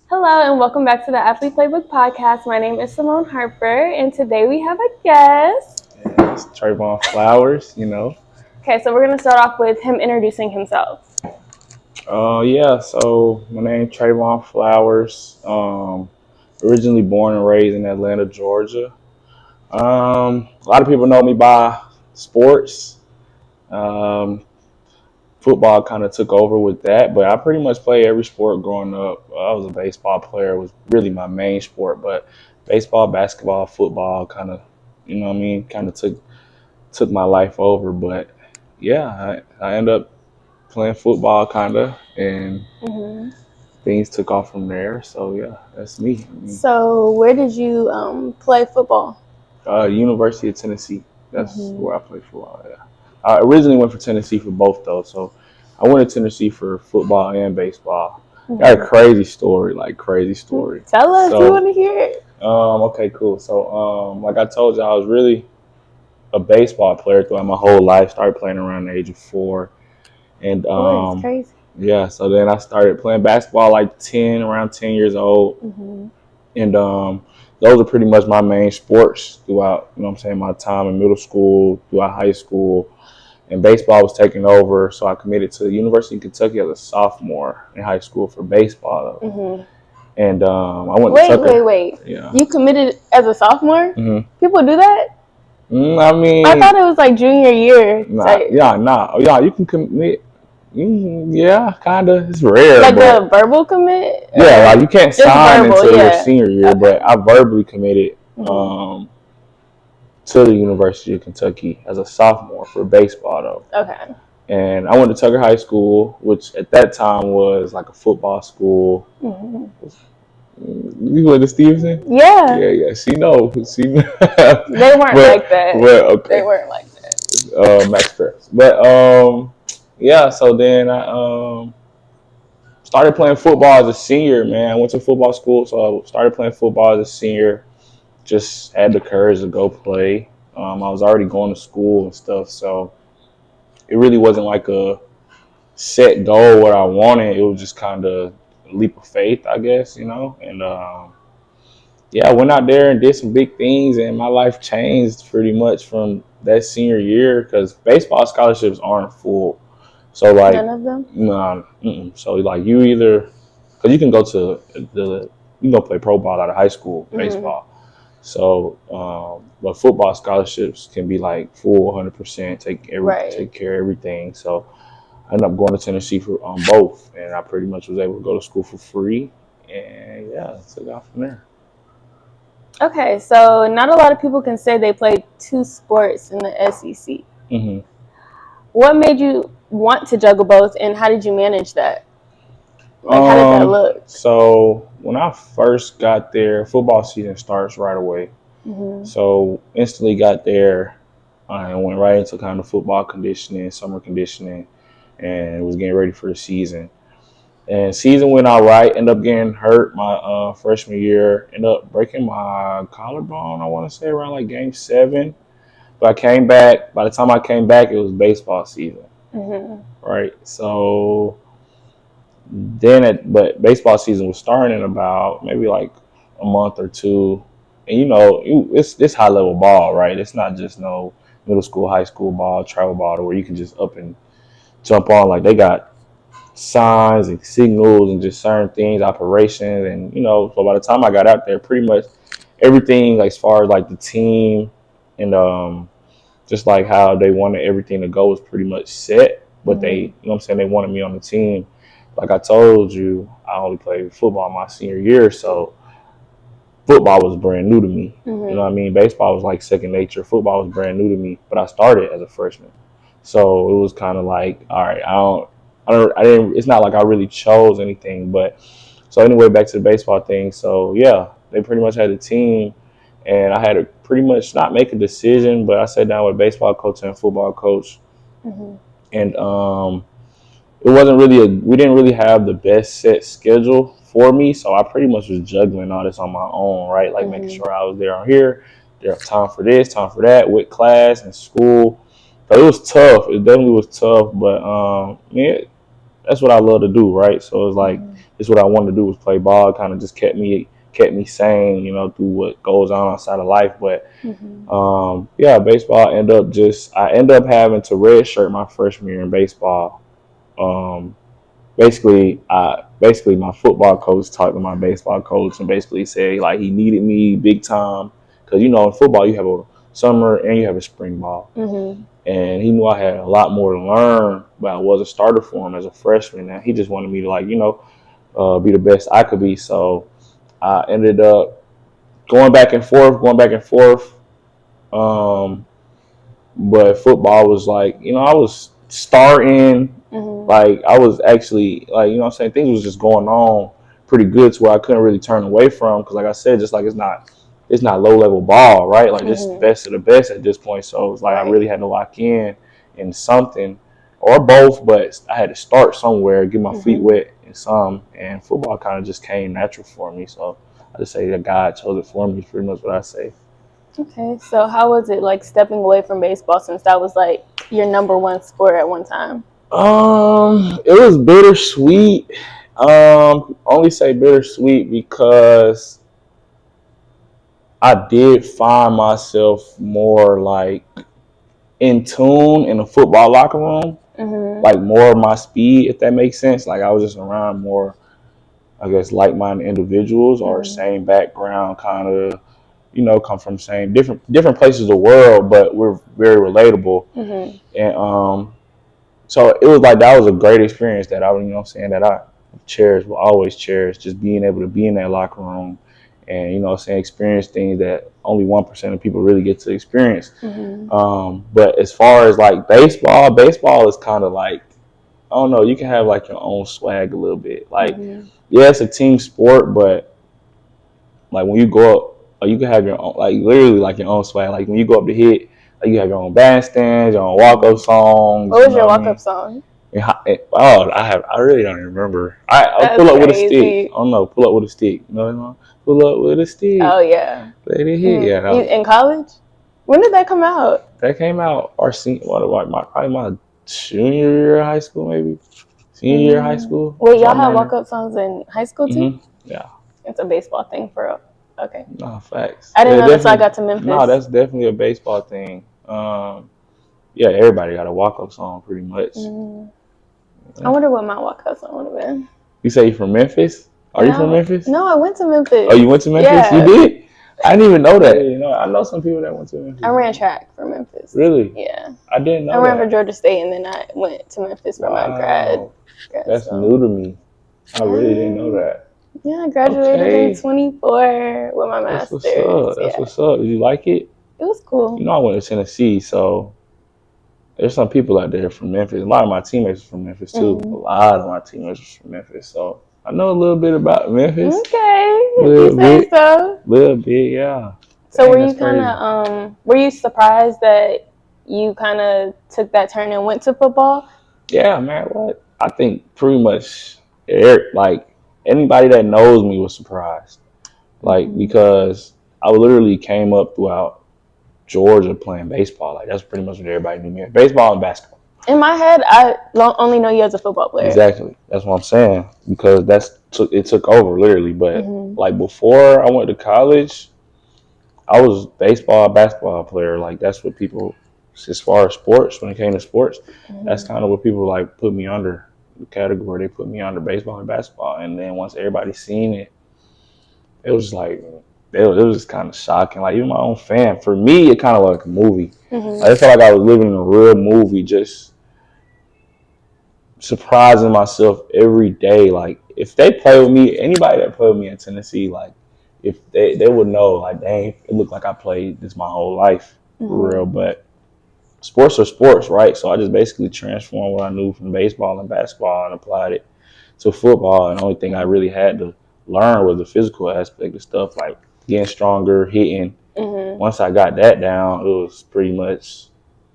Hello and welcome back to the Athlete Playbook Podcast. My name is Simone Harper and today we have a guest. Yeah, it's Trevon Flowers, Okay, so we're going to start off with him introducing himself. So my name is Trevon Flowers. Originally born and raised in Atlanta, Georgia. A lot of people know me by sports. Um, Football kind of took over with that, but I pretty much played every sport growing up. I was a baseball player. It was really my main sport, but baseball, basketball, football kind of took my life over. But yeah, I ended up playing football kind of, and things took off from there. So yeah, that's me. So where did you play football? University of Tennessee. That's where I played football. Yeah, I originally went for Tennessee for both though. So I went to Tennessee for football and baseball. Got a crazy story. Tell us, we want to hear it. Okay, cool. So like I told you, I was really a baseball player throughout my whole life. Started playing around the age of 4, and Boy, it's crazy. yeah, so then I started playing basketball around 10 years old. And those are pretty much my main sports throughout, my time in middle school, throughout high school. And baseball was taking over, so I committed to the University of Kentucky as a sophomore in high school for baseball, though. And I went to Tucker. Wait. Yeah. You committed as a sophomore? People do that? I thought it was like junior year. You can commit. Yeah, kind of. It's rare. Like a verbal commit? Yeah, like you can't sign verbal, until yeah. your senior year, but I verbally committed to the University of Kentucky as a sophomore for baseball, though. Okay. And I went to Tucker High School, which at that time was like a football school. You went to Stevenson? Yeah. Yeah. She knows. They weren't like that. Well, okay. They weren't like that. Max Press. But yeah, so then I started playing football as a senior, man. I went to football school, so I started playing football as a senior. Just had the courage to go play. I was already going to school and stuff, so it really wasn't like a set goal what I wanted. It was just kind of a leap of faith, I guess, And yeah, I went out there and did some big things, and my life changed pretty much from that senior year because baseball scholarships aren't full. So like none of them? No. So like you either because you can go to you can go play pro ball out of high school baseball. So but football scholarships can be like full 100%, take care of everything. So I ended up going to Tennessee for both, and I pretty much was able to go to school for free, and yeah, took off from there. Okay, so not a lot of people can say they played 2 sports in the SEC. What made you want to juggle both, and how did you manage that? Like, how did that look? So when I first got there, football season starts right away. So instantly got there and went right into kind of football conditioning, summer conditioning, and was getting ready for the season. And season went all right. Ended up getting hurt my freshman year. Ended up breaking my collarbone, I want to say, around like game 7. But I came back. By the time I came back, it was baseball season. Right? So but baseball season was starting in about maybe like a month or 2. And it's high level ball, right? It's not just no middle school, high school ball, travel ball, where you can just up and jump on. Like they got signs and signals and just certain things, operations, and so by the time I got out there, pretty much everything, like as far as like the team and just like how they wanted everything to go was pretty much set. But they, they wanted me on the team. Like I told you, I only played football my senior year, so football was brand new to me. You know what I mean? Baseball was like second nature. Football was brand new to me, but I started as a freshman, so it was kind of like, all right, I didn't. It's not like I really chose anything, but so anyway, back to the baseball thing. So yeah, they pretty much had a team, and I had to pretty much not make a decision, but I sat down with a baseball coach and a football coach, and it wasn't really we didn't really have the best set schedule for me, so I pretty much was juggling all this on my own, right? Like making sure I was there on here, there time for this, time for that, with class and school. But it was tough. It definitely was tough, but yeah, that's what I love to do, right? So it's like it's what I wanted to do was play ball. Kind of just kept me sane, through what goes on outside of life. But yeah, baseball I end up having to redshirt my freshman year in baseball. Basically my football coach talked to my baseball coach and basically said like he needed me big time because in football you have a summer and you have a spring ball, and he knew I had a lot more to learn, but I was a starter for him as a freshman, and he just wanted me to be the best I could be. So I ended up going back and forth. But football was like, I was starting, like I was actually like, what I'm saying, things was just going on pretty good to where I couldn't really turn away from, because like I said, just like it's not low level ball, right? Like this best of the best at this point. So it's like I really had to lock in something or both, but I had to start somewhere, get my feet wet in some, and football kind of just came natural for me. So I just say that God chose it for me is pretty much what I say. Okay, so how was it like stepping away from baseball, since that was like your number one sport at one time? It was bittersweet. Only say bittersweet because I did find myself more like in tune in the football locker room, like more of my speed, if that makes sense. Like I was just around more, I guess, like-minded individuals or same background, kind of, come from same different places of the world, but we're very relatable. And so it was like that was a great experience that that I will always cherish, just being able to be in that locker room and experience things that only 1% of people really get to experience. But as far as like baseball is kind of like, I don't know, you can have like your own swag a little bit. Like, yeah, it's a team sport, but like when you go up, you can have your own, like literally like your own swag. Like when you go up to hit, like you have your own bandstands, your own walk-up songs. What was your walk-up song? I really don't remember. I'll pull up with a stick. I don't know, pull up with a stick. Pull up with a stick. Oh yeah. Let it hit. Yeah. In college? When did that come out? That came out probably my junior year of high school, maybe senior year of high school. Wait, y'all had walk-up songs in high school too? Yeah. It's a baseball thing for real. Okay. No, facts. I didn't know until I got to Memphis. No, that's definitely a baseball thing. Yeah, everybody got a walk-up song pretty much. I wonder what my walk-up song would have been. You say you're from Memphis? Are you from Memphis? No, I went to Memphis. Oh, you went to Memphis? Yeah. You did? I didn't even know that. I know some people that went to Memphis. I ran track for Memphis. Really? Yeah. I didn't know that. I ran for Georgia State, and then I went to Memphis for my grad. That's new to me. I really didn't know that. Yeah, I graduated in 24 with my master's. That's what's up. Did you like it? It was cool. I went to Tennessee, so there's some people out there from Memphis. A lot of my teammates are from Memphis too. A lot of my teammates are from Memphis, so I know a little bit about Memphis. Okay, you say so. Little bit, yeah. So were you kind of were you surprised that you kind of took that turn and went to football? Yeah, man. What? I think pretty much like anybody that knows me was surprised, like because I literally came up throughout Georgia playing baseball. Like that's pretty much what everybody knew me as. Baseball and basketball. In my head, I only know you as a football player. Exactly. That's what I'm saying, because it took over literally. But like before I went to college, I was basketball player. Like that's what people, as far as sports, when it came to sports, that's kind of what people like put me under the category. They put me under baseball and basketball. And then once everybody seen it, it was like, it was just kind of shocking. Like even my own fan, for me, it kind of like a movie. I felt like I was living in a real movie, just surprising myself every day. Like if they play with me, anybody that played with me in Tennessee, like if they would know, like dang, it looked like I played this my whole life for real. But sports are sports, right? So I just basically transformed what I knew from baseball and basketball and applied it to football. And the only thing I really had to learn was the physical aspect of stuff, like getting stronger, hitting. Once I got that down, it was pretty much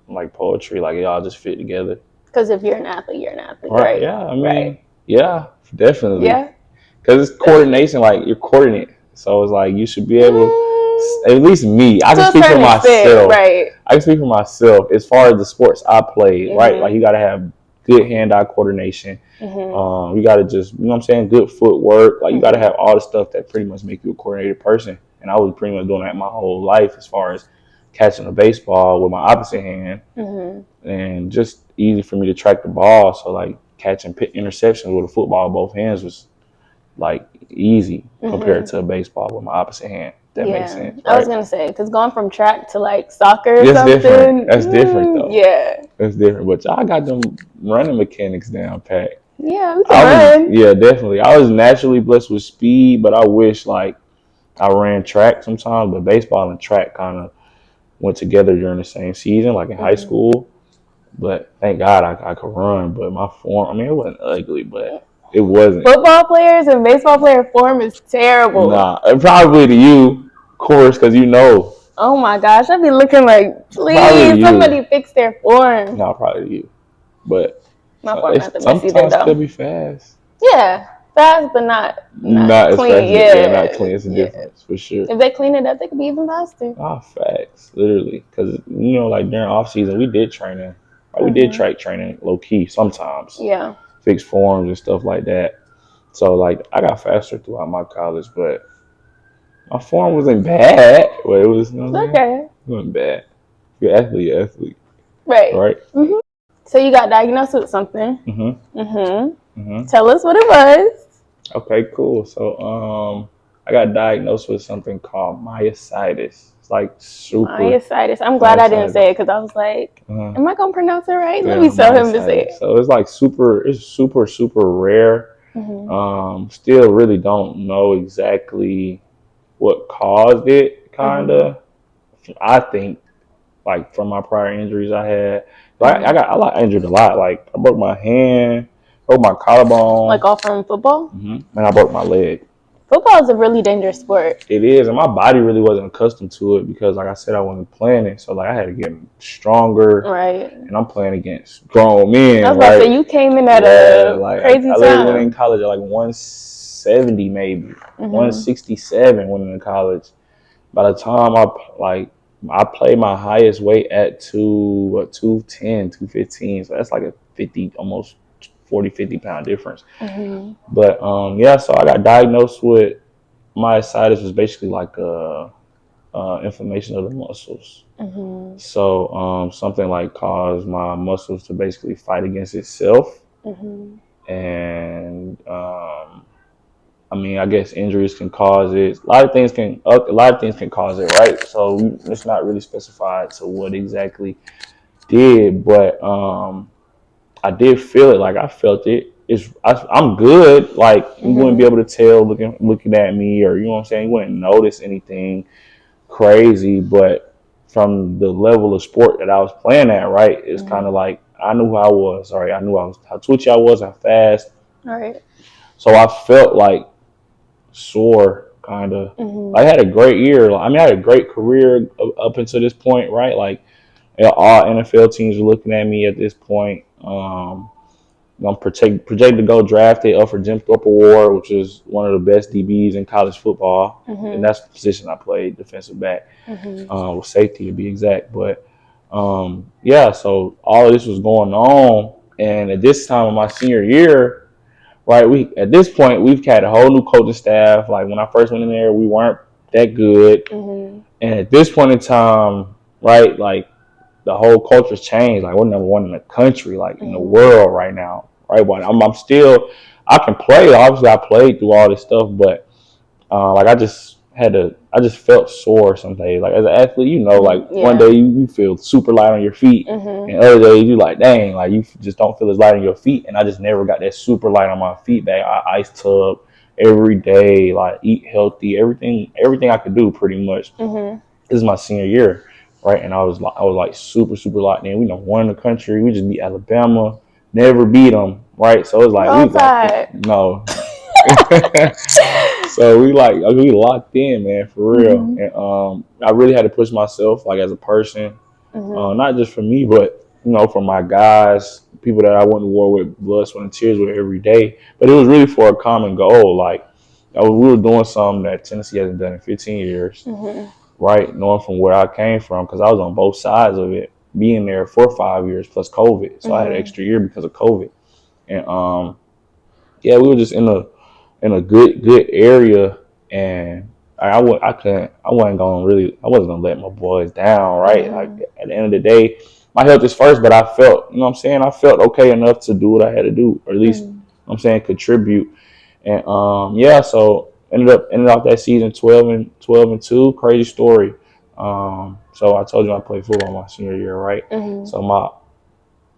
like poetry. Like it all just fit together. Because if you're an athlete, you're an athlete, right? Yeah, I mean, yeah, definitely. Yeah. Because it's coordination, like you're coordinate. So it's like you should be able, at least me, I can speak for myself. Right. I can speak for myself as far as the sports I played, right? Like you got to have good hand-eye coordination. Mm-hmm. You got to just, you know what I'm saying, good footwork. Like, you got to have all the stuff that pretty much make you a coordinated person. And I was pretty much doing that my whole life as far as catching a baseball with my opposite hand. Mm-hmm. And just easy for me to track the ball. So, like, catching interceptions with a football in both hands was, like, easy compared to a baseball with my opposite hand. That makes sense, right? I was gonna say, because going from track to like soccer or That's something, different. That's different though. Yeah, that's different. But I got them running mechanics down pat. Yeah, we can run. Yeah, definitely. I was naturally blessed with speed, but I wish like I ran track sometimes. But baseball and track kind of went together during the same season, like in high school. But thank God I could run. But my form, I mean, it wasn't ugly, but it wasn't. Football players and baseball player form is terrible. Nah, and probably to you, of course, because you know. Oh my gosh, I'd be looking like, please, somebody fix their form. No, probably to you. But my form not the best either, sometimes though. still be fast. Yeah, fast, but not as clean. Fast Yeah, not clean. It's a difference for sure. If they clean it up, they could be even faster. Facts, literally. Because you know, like during off season, we did training. Like, we did track training low key sometimes. Yeah. Fixed forms and stuff like that. So like, I got faster throughout my college, but my form wasn't bad. But it was, you know, okay. It wasn't bad. You're athlete. Right. Mm-hmm. So you got diagnosed with something. Tell us what it was. Okay, cool. So I got diagnosed with something called myositis. It's like super myositis. I'm glad I didn't say it because I was like, am I gonna pronounce it right? Let me tell him to say it. So it's like super rare. Still really don't know exactly what caused it, kinda. I think like from my prior injuries I had. Like I got injured a lot. Like I broke my hand, broke my collarbone. Like all from football? And I broke my leg. Football is a really dangerous sport. It is, and my body really wasn't accustomed to it because, like I said, I wasn't playing it. So like I had to get stronger. Right. And I'm playing against grown men. I was about to say you came in at a crazy time. I went in college at like 170 maybe, 167 went into college. By the time I played my highest weight at 210, 215. So that's like a 50, almost 40, 50 pound difference. But so I got diagnosed with myositis, was basically like inflammation of the muscles. So something like caused my muscles to basically fight against itself. And I mean, I guess injuries can cause it. A lot of things can cause it, right? So it's not really specified to what exactly did, but I did feel it. Like I felt it. I'm good. Like you wouldn't be able to tell looking at me, or you know what I'm saying. You wouldn't notice anything crazy, but from the level of sport that I was playing at, right, it's kind of like I knew who I was. I knew how twitchy I was, how fast. All right. So I felt like sore, kind of. I had a great year. I mean, I had a great career up until this point, right? Like all NFL teams are looking at me at this point. I'm projected to go drafted up for Jim Thorpe Award, which is one of the best DBs in college football. And that's the position I played, defensive back, with safety to be exact. But so all of this was going on. And at this time of my senior year, right, at this point, we've had a whole new coaching staff. Like when I first went in there, we weren't that good. And at this point in time, right, like the whole culture's changed. Like we're number one in the country, like in the world right now. Right, but I'm still, I can play. Obviously, I played through all this stuff, but like I just felt sore some days. Like as an athlete, you know, like one day you feel super light on your feet, and other days you like, dang, like you just don't feel as light on your feet. And I just never got that super light on my feet back. I ice tub every day, like eat healthy, everything I could do pretty much. This is my senior year, right? And I was like super locked in. We won the country. We just beat Alabama. Never beat them, right? So it's like no. So we locked in, man, for real. And I really had to push myself, like as a person, not just for me, but for my guys, people that I went to war with, blood, sweat, and tears with every day. But it was really for a common goal. Like we were doing something that Tennessee hasn't done in 15 years, right? Knowing from where I came from, because I was on both sides of it. being there for 5 years plus COVID. So I had an extra year because of COVID. And yeah, we were just in a good area, and I wasn't gonna let my boys down, right? Like at the end of the day, my health is first, but I felt, you know what I'm saying, I felt okay enough to do what I had to do, or at least, you know what I'm saying, contribute. And yeah, so ended off that season 12-2. Crazy story. So I told you I played football my senior year, right? So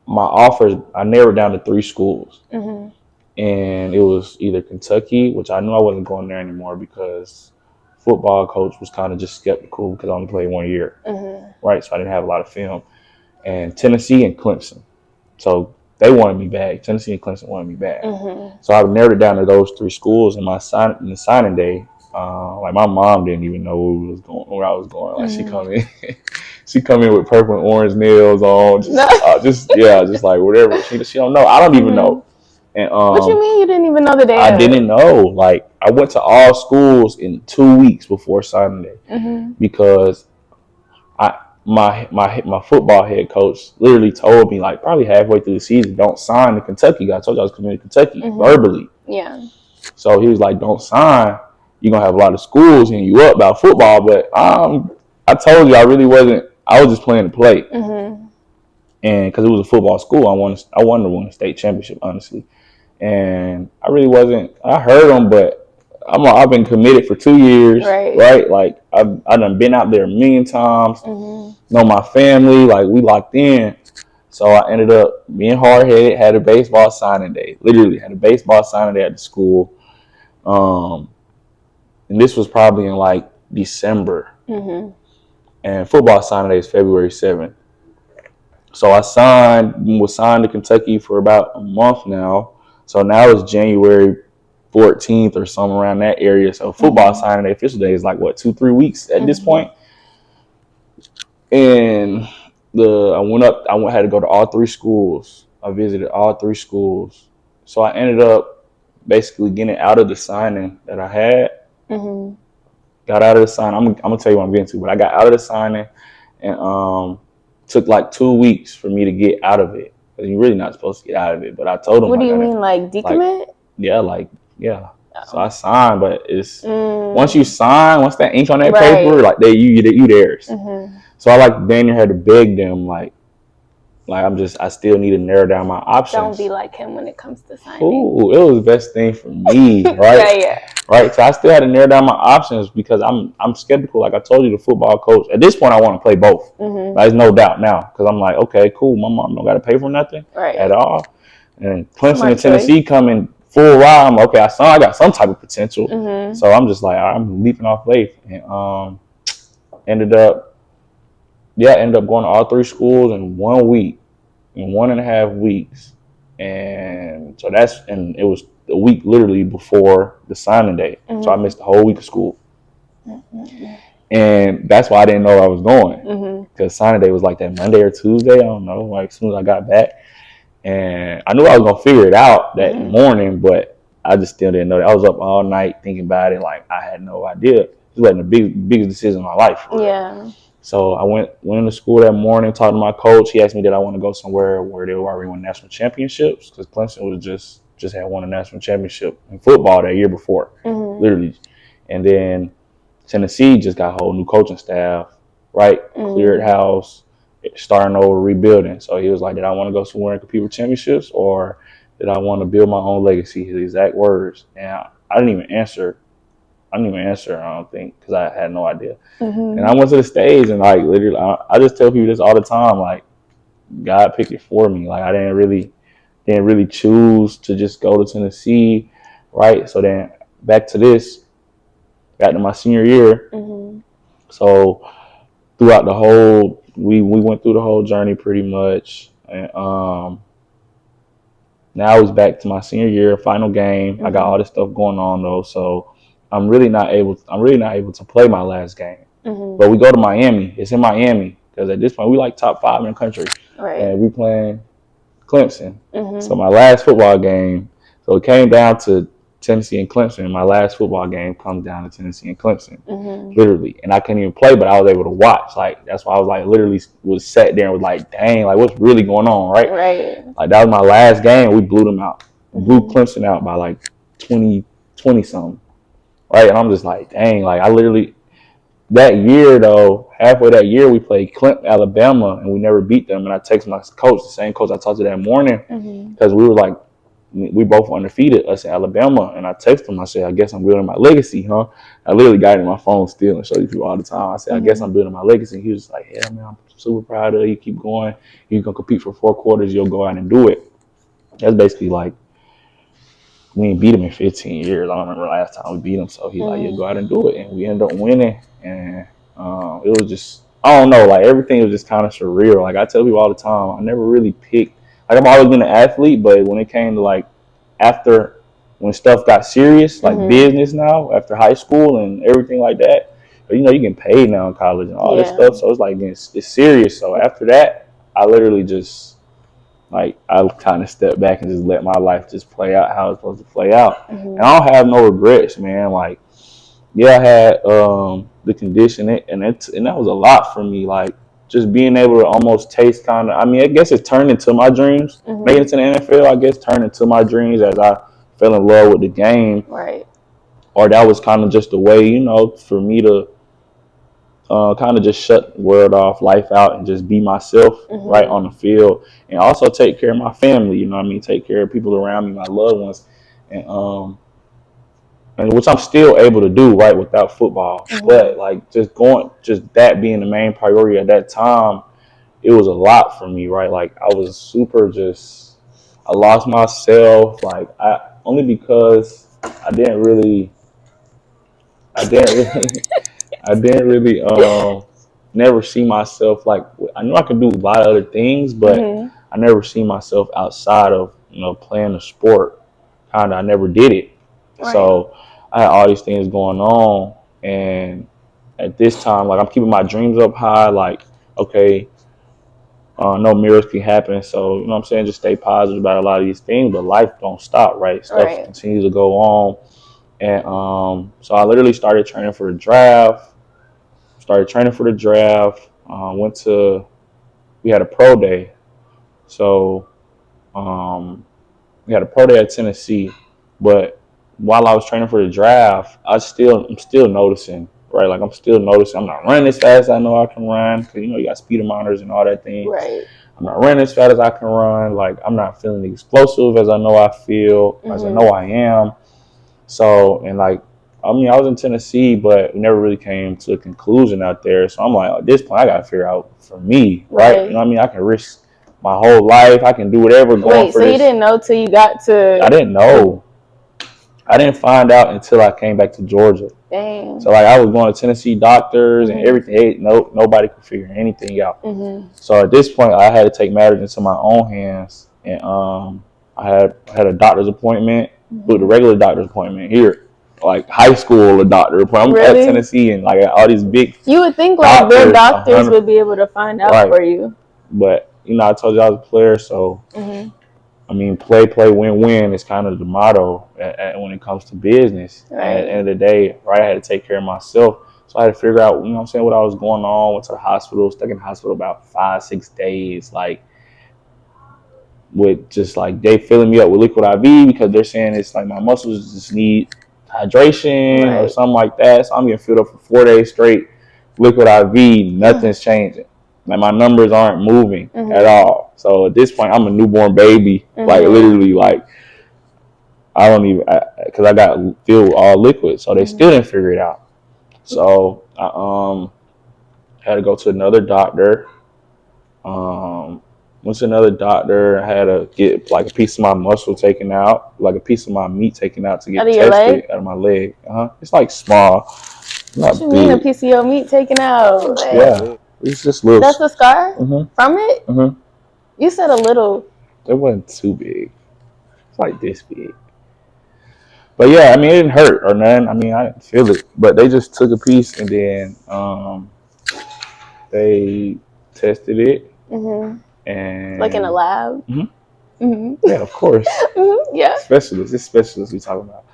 my offers, I narrowed down to 3 schools. And it was either Kentucky, which I knew I wasn't going there anymore because football coach was kind of just skeptical because I only played 1 year, right? So I didn't have a lot of film. And Tennessee and Clemson. So they wanted me back. Tennessee and Clemson wanted me back. So I narrowed it down to those 3 schools. And the signing day, like my mom didn't even know where I was going. Like she come in with purple and orange nails on, just like whatever. She don't know. I don't even know. And what you mean you didn't even know the day? I didn't know. Like I went to all schools in 2 weeks before signing day because my football head coach literally told me, like, probably halfway through the season, don't sign to Kentucky. I told you I was coming to Kentucky verbally. Yeah. So he was like, don't sign. You're gonna have a lot of schools hitting you up about football. But I told you I really wasn't. I was just playing to play. And because it was a football school, I wanted to win a state championship, honestly. And I really wasn't. I heard them, but I've been committed for 2 years, right? Like I've done been out there a million times. Know my family, like we locked in. So I ended up being hard headed. Had a baseball signing day. Literally had a baseball signing day at the school. And this was probably in like December. And football signing day is February 7th. So I was signed to Kentucky for about a month now. So now it's January 14th or somewhere around that area. So football signing day, official day, is like what, 2-3 weeks at this point. And I had to go to all 3 schools. I visited all 3 schools. So I ended up basically getting out of the signing that I had. Got out of the signing. I'm gonna tell you what I'm getting to, but I got out of the signing and took like 2 weeks for me to get out of it. Because you're really not supposed to get out of it. But I told them. What do you mean, like decommit? Yeah. So I signed, but it's once you sign, once that ink on that paper, like you theirs. So I Daniel had to beg them, like I still need to narrow down my options. Don't be like him when it comes to signing. Ooh, it was the best thing for me, right? Right. So I still had to narrow down my options because I'm skeptical. Like I told you, the football coach. At this point, I want to play both. There's no doubt now because I'm like, okay, cool. My mom don't got to pay for nothing at all. And Clemson and Tennessee coming full ride. I'm like, okay, I got some type of potential. So I'm just like, I'm leaping off faith, and ended up going to all 3 schools in 1 week, in 1.5 weeks. And so it was a week literally before the signing day. So I missed the whole week of school. And that's why I didn't know I was going. Because signing day was like that Monday or Tuesday. I don't know, like as soon as I got back. And I knew I was going to figure it out that morning, but I just still didn't know that. I was up all night thinking about it. Like I had no idea. It was like the biggest decision of my life. Yeah. So I went into school that morning, talked to my coach. He asked me, did I want to go somewhere where they were already winning national championships? Because Clemson was just had won a national championship in football that year before, literally. And then Tennessee just got a whole new coaching staff, right? Cleared house, starting over, rebuilding. So he was like, did I want to go somewhere and compete for championships, or did I want to build my own legacy? His exact words. And I didn't even answer. I don't think, because I had no idea. And I went to the stage and like literally, I just tell people this all the time. Like God picked it for me. Like I didn't really choose to just go to Tennessee, right? So then back to my senior year. So throughout the whole, we went through the whole journey pretty much, and now it's back to my senior year, final game. I got all this stuff going on though, so I'm really not able to play my last game. But we go to Miami. It's in Miami because at this point we like top 5 in the country, and we playing Clemson. So my last football game, so it came down to Tennessee and Clemson. My last football game comes down to Tennessee and Clemson, literally. And I couldn't even play, but I was able to watch. Like, that's why I was like, literally was sat there and was like, dang, like, what's really going on, right? Right. Like, that was my last game. We blew them out. Blew Clemson out by like 20 something, right? And I'm just like, dang, like, I literally, that year though, halfway that year, we played Clemson, Alabama, and we never beat them. And I texted my coach, the same coach I talked to that morning, because we were like, we both undefeated, us in Alabama. And I texted him, I said, I guess I'm building my legacy, huh? I literally got it in my phone still and show you people all the time. I said, I guess I'm building my legacy. And he was like, yeah, man, I'm super proud of you. Keep going. You're going to compete for 4 quarters. You'll go out and do it. That's basically like, we ain't beat him in 15 years. I don't remember last time we beat him. So he's like, yeah, go out and do it. And we ended up winning. And it was just, I don't know, like everything was just kind of surreal. Like I tell people all the time, I never really picked, like I've always been an athlete, but when it came to like after, when stuff got serious, like business now, after high school and everything like that, but you know, you get paid now in college and all this stuff. So it's like, it's serious. So after that, I literally just, like, I kind of stepped back and just let my life just play out how it's supposed to play out. And I don't have no regrets, man. Like, yeah, I had the condition, and that was a lot for me. Like, just being able to almost taste kind of, I mean, I guess it turned into my dreams. Making it to the NFL, I guess, turned into my dreams as I fell in love with the game. Right. Or that was kind of just a way, you know, for me to kind of just shut the world off, life out, and just be myself right on the field, and also take care of my family. You know what I mean? Take care of people around me, my loved ones, and which I'm still able to do right without football. But like just that being the main priority at that time, it was a lot for me, right? Like I was super I lost myself, like I only because I didn't really I didn't really never see myself, like, I knew I could do a lot of other things, but I never see myself outside of, you know, playing a sport. I never did it. Right. So I had all these things going on, and at this time, like, I'm keeping my dreams up high, like, okay, no miracles can happen, so, you know what I'm saying, just stay positive about a lot of these things, but life don't stop, right? Stuff continues to go on. And so I literally started training for the draft. We had a pro day. So we had a pro day at Tennessee. But while I was training for the draft, I'm still noticing, right? Like I'm still noticing I'm not running as fast as I know I can run, because you know you got speedometers and all that thing. Right. I'm not running as fast as I can run. Like I'm not feeling explosive as I know I feel, as I know I am. So, and like, I mean, I was in Tennessee, but we never really came to a conclusion out there. So I'm like, at this point, I got to figure out for me, right? You know what I mean? I can risk my whole life. I can do whatever going for this. So you didn't know till you got to... I didn't know. I didn't find out until I came back to Georgia. Dang. So like I was going to Tennessee doctors and everything. Nobody could figure anything out. So at this point, I had to take matters into my own hands. And I had a doctor's appointment, with a regular doctor's appointment here, like high school a doctor appointment. I'm at Tennessee and like all these big. You would think like their doctors would be able to find out for you. But you know, I told you I was a player, so I mean, play, win is kind of the motto when it comes to business. Right. And at the end of the day, right, I had to take care of myself. So I had to figure out, you know what I'm saying, what I was going on. Went to the hospital, stuck in the hospital about 5-6 days, like with just like they filling me up with liquid IV because they're saying it's like my muscles just need hydration or something like that. So I'm getting filled up for 4 days straight, liquid IV, nothing's changing. Like my numbers aren't moving at all. So at this point, I'm a newborn baby, like literally, like I don't even, because I got filled with all liquid. So they still didn't figure it out. So I had to go to another doctor. Went to another doctor. I had to get like a piece of my muscle taken out, like a piece of my meat taken out to get tested out of my leg. It's like small. What you mean a piece of your meat taken out? Like, yeah, it's just little. That's the scar from it? You said a little. It wasn't too big. It's like this big. But yeah, I mean, it didn't hurt or nothing. I mean, I didn't feel it. But they just took a piece and then they tested it. And like in a lab? Yeah, of course. Yeah. Specialists. It's specialists we talking about.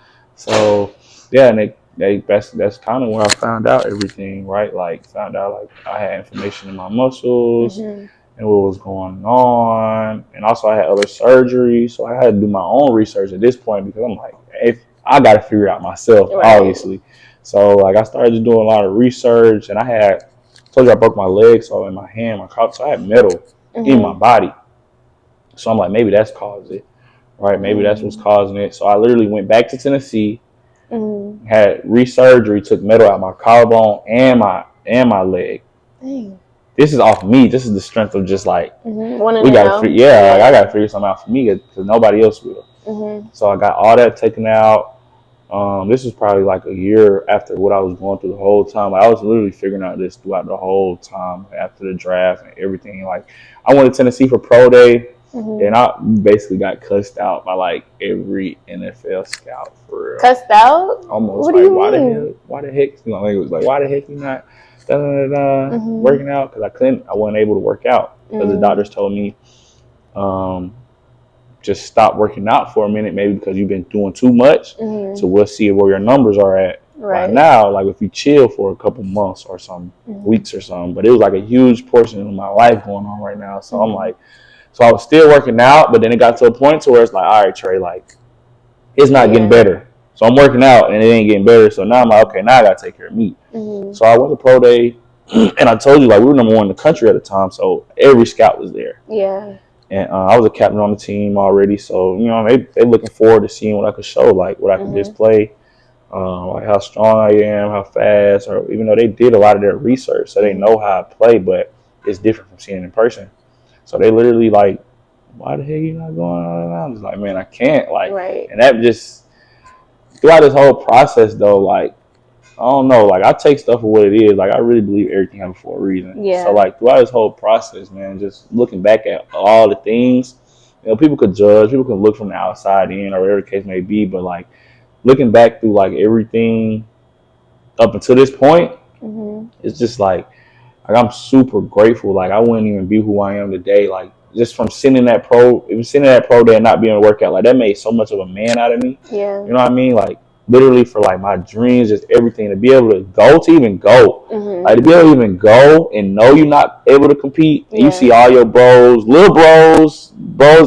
So yeah, and that's kind of where I found out everything, right? Like found out like I had inflammation in my muscles and what was going on, and also I had other surgery, so I had to do my own research at this point because I'm like, if I got to figure it out myself, obviously. So like I started just doing a lot of research, and I told you I broke my leg, so in my hand, my collarbone, so I had metal in my body. So I'm like, maybe that's caused it, right? Maybe that's what's causing it. So I literally went back to Tennessee, had resurgery, took metal out my collarbone and my leg. Dang. This is off me. This is the strength of just like we gotta like, I gotta figure something out for me because nobody else will. So I got all that taken out. This was probably like a year after what I was going through the whole time. Like, I was literally figuring out this throughout the whole time after the draft and everything. Like I went to Tennessee for pro day, and I basically got cussed out by like every NFL scout for real. Cussed out? Almost what like, do you mean? why the heck? You know, it was like, why the heck you not working out? Because I wasn't able to work out because the doctors told me, just stop working out for a minute, maybe because you've been doing too much. So we'll see where your numbers are at right now. Like if you chill for a couple months or some weeks or something. But it was like a huge portion of my life going on right now. So I'm like, so I was still working out, but then it got to a point to where it's like, all right, Trey, like it's not getting better. So I'm working out and it ain't getting better. So now I'm like, okay, now I gotta take care of me. So I went to pro day, and I told you like we were number one in the country at the time. So every scout was there. Yeah. And I was a captain on the team already, so you know they looking forward to seeing what I could show, like what I could display, like how strong I am, how fast, or even though they did a lot of their research, so they know how I play, but it's different from seeing it in person. So they literally like, why the heck you not going on? I was like, man, I can't, like, and that just throughout this whole process though, like, I don't know, like I take stuff for what it is. Like I really believe everything happens for a reason. Yeah. So like throughout this whole process, man, just looking back at all the things, you know, people could judge, people can look from the outside in or whatever the case may be, but like looking back through like everything up until this point, it's just like I'm super grateful. Like I wouldn't even be who I am today. Like just from sitting in that pro day and not being able to work out, like that made so much of a man out of me. Yeah. You know what I mean? Like literally for like my dreams, just everything, to be able to even go, like to be able to even go and know you're not able to compete. And you see all your bros, little bros,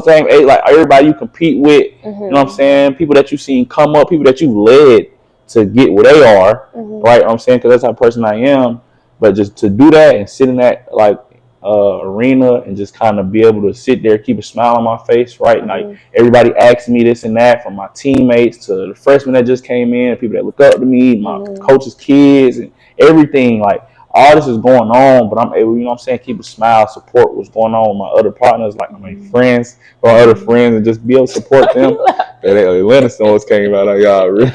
same age, like everybody you compete with. You know what I'm saying? People that you've seen come up, people that you led to get where they are. Right? You know what I'm saying? Because that's the type of person I am. But just to do that and sit in that like arena and just kind of be able to sit there, keep a smile on my face, right? And like everybody asks me this and that, from my teammates to the freshmen that just came in, people that look up to me, my coaches' kids, and everything. Like all this is going on, but I'm able, you know what I'm saying, keep a smile, support what's going on with my other partners, like my friends or other friends, and just be able to support them. Atlanta Stones came out on y'all, really.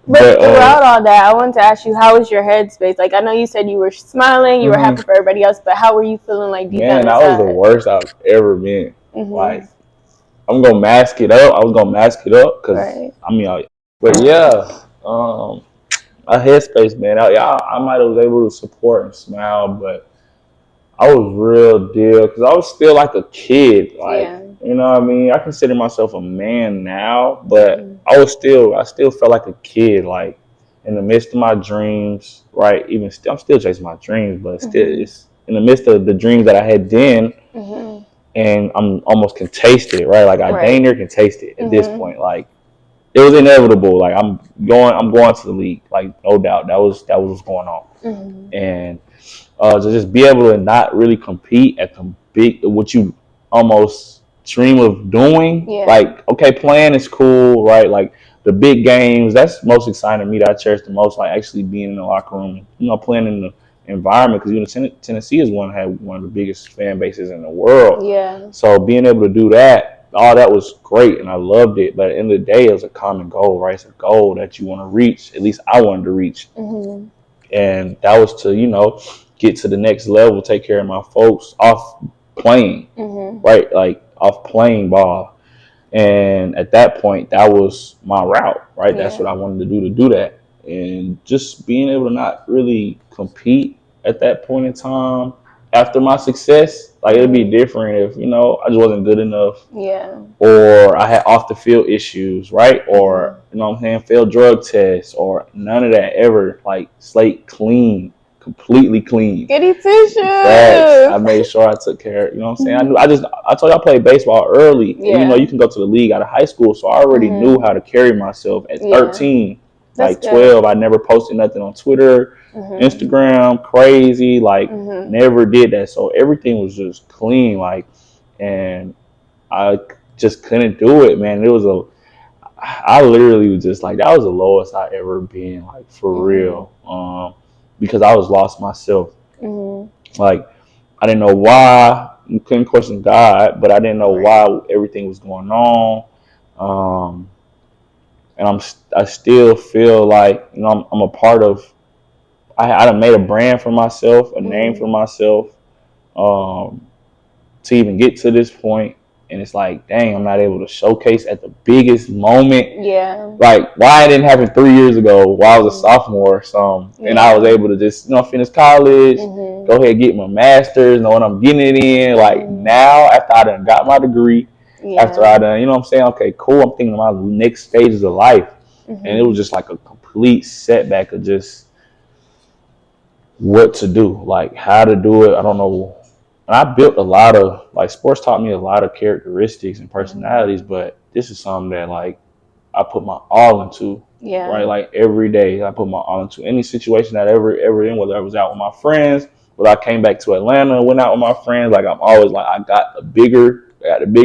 But throughout all that, I wanted to ask you, how was your headspace? Like, I know you said you were smiling, you were happy for everybody else, but how were you feeling like deep down inside? Man, that was the worst I've ever been. Like, I'm gonna mask it up. I was gonna mask it up because I mean, but yeah, my headspace, man. I might have was able to support and smile, but I was real deal because I was still like a kid. Like, you know what I mean? I consider myself a man now, but I still felt like a kid, like in the midst of my dreams, right? I'm still chasing my dreams, but still it's in the midst of the dreams that I had then, and I'm almost can taste it, right? Like I dang near can taste it at this point. Like it was inevitable. Like I'm going to the league, like no doubt. That was what's going on, and to just be able to not really compete at the big, what you almost dream of doing. Like, okay, playing is cool, right? Like the big games, that's most exciting to me, that I cherish the most, like actually being in the locker room, you know, playing in the environment, because you know Tennessee had one of the biggest fan bases in the world. Yeah. So being able to do that, all that was great, and I loved it. But at the end of the day, it was a common goal, right? It's a goal that you want to reach. At least I wanted to reach. And that was to, you know, get to the next level, take care of my folks off playing, right? Like off playing ball. And at that point, that was my route, right? That's what I wanted to do that. And just being able to not really compete at that point in time after my success, Like it'd be different if I just wasn't good enough. Yeah. Or I had off the field issues, right? Or what I'm saying, failed drug tests, or none of that ever. Like slate clean, completely clean. Goody two shoes. I made sure I took care. You know what I'm saying? I knew. I told you I played baseball early. Yeah. And, you can go to the league out of high school, so I already knew how to carry myself at 13. That's like 12, I never posted nothing on Twitter, Instagram, crazy. Like never did that. So everything was just clean. Like, and I just couldn't do it, man. I literally was just like, that was the lowest I ever been, like for real. Because I was lost myself. Like, I didn't know why. You couldn't question God, but I didn't know why everything was going on. And I still feel like I'm a part of. I done made a brand for myself, a name for myself, to even get to this point. And it's like, dang, I'm not able to showcase at the biggest moment. Yeah. Like, why it didn't happen 3 years ago while I was a sophomore or something. And I was able to just, finish college, go ahead and get my master's, know what I'm getting it in. Like, now, after I done got my degree, after I done, what I'm saying? Okay, cool. I'm thinking of my next stages of life. And it was just like a complete setback of just what to do, like how to do it. I don't know. And I built a lot of, like, sports taught me a lot of characteristics and personalities, but this is something that, like, I put my all into. Yeah. Right? Like, every day I put my all into any situation that I ever in, whether I was out with my friends, whether I came back to Atlanta and went out with my friends. Like, I'm always like, I got the bigger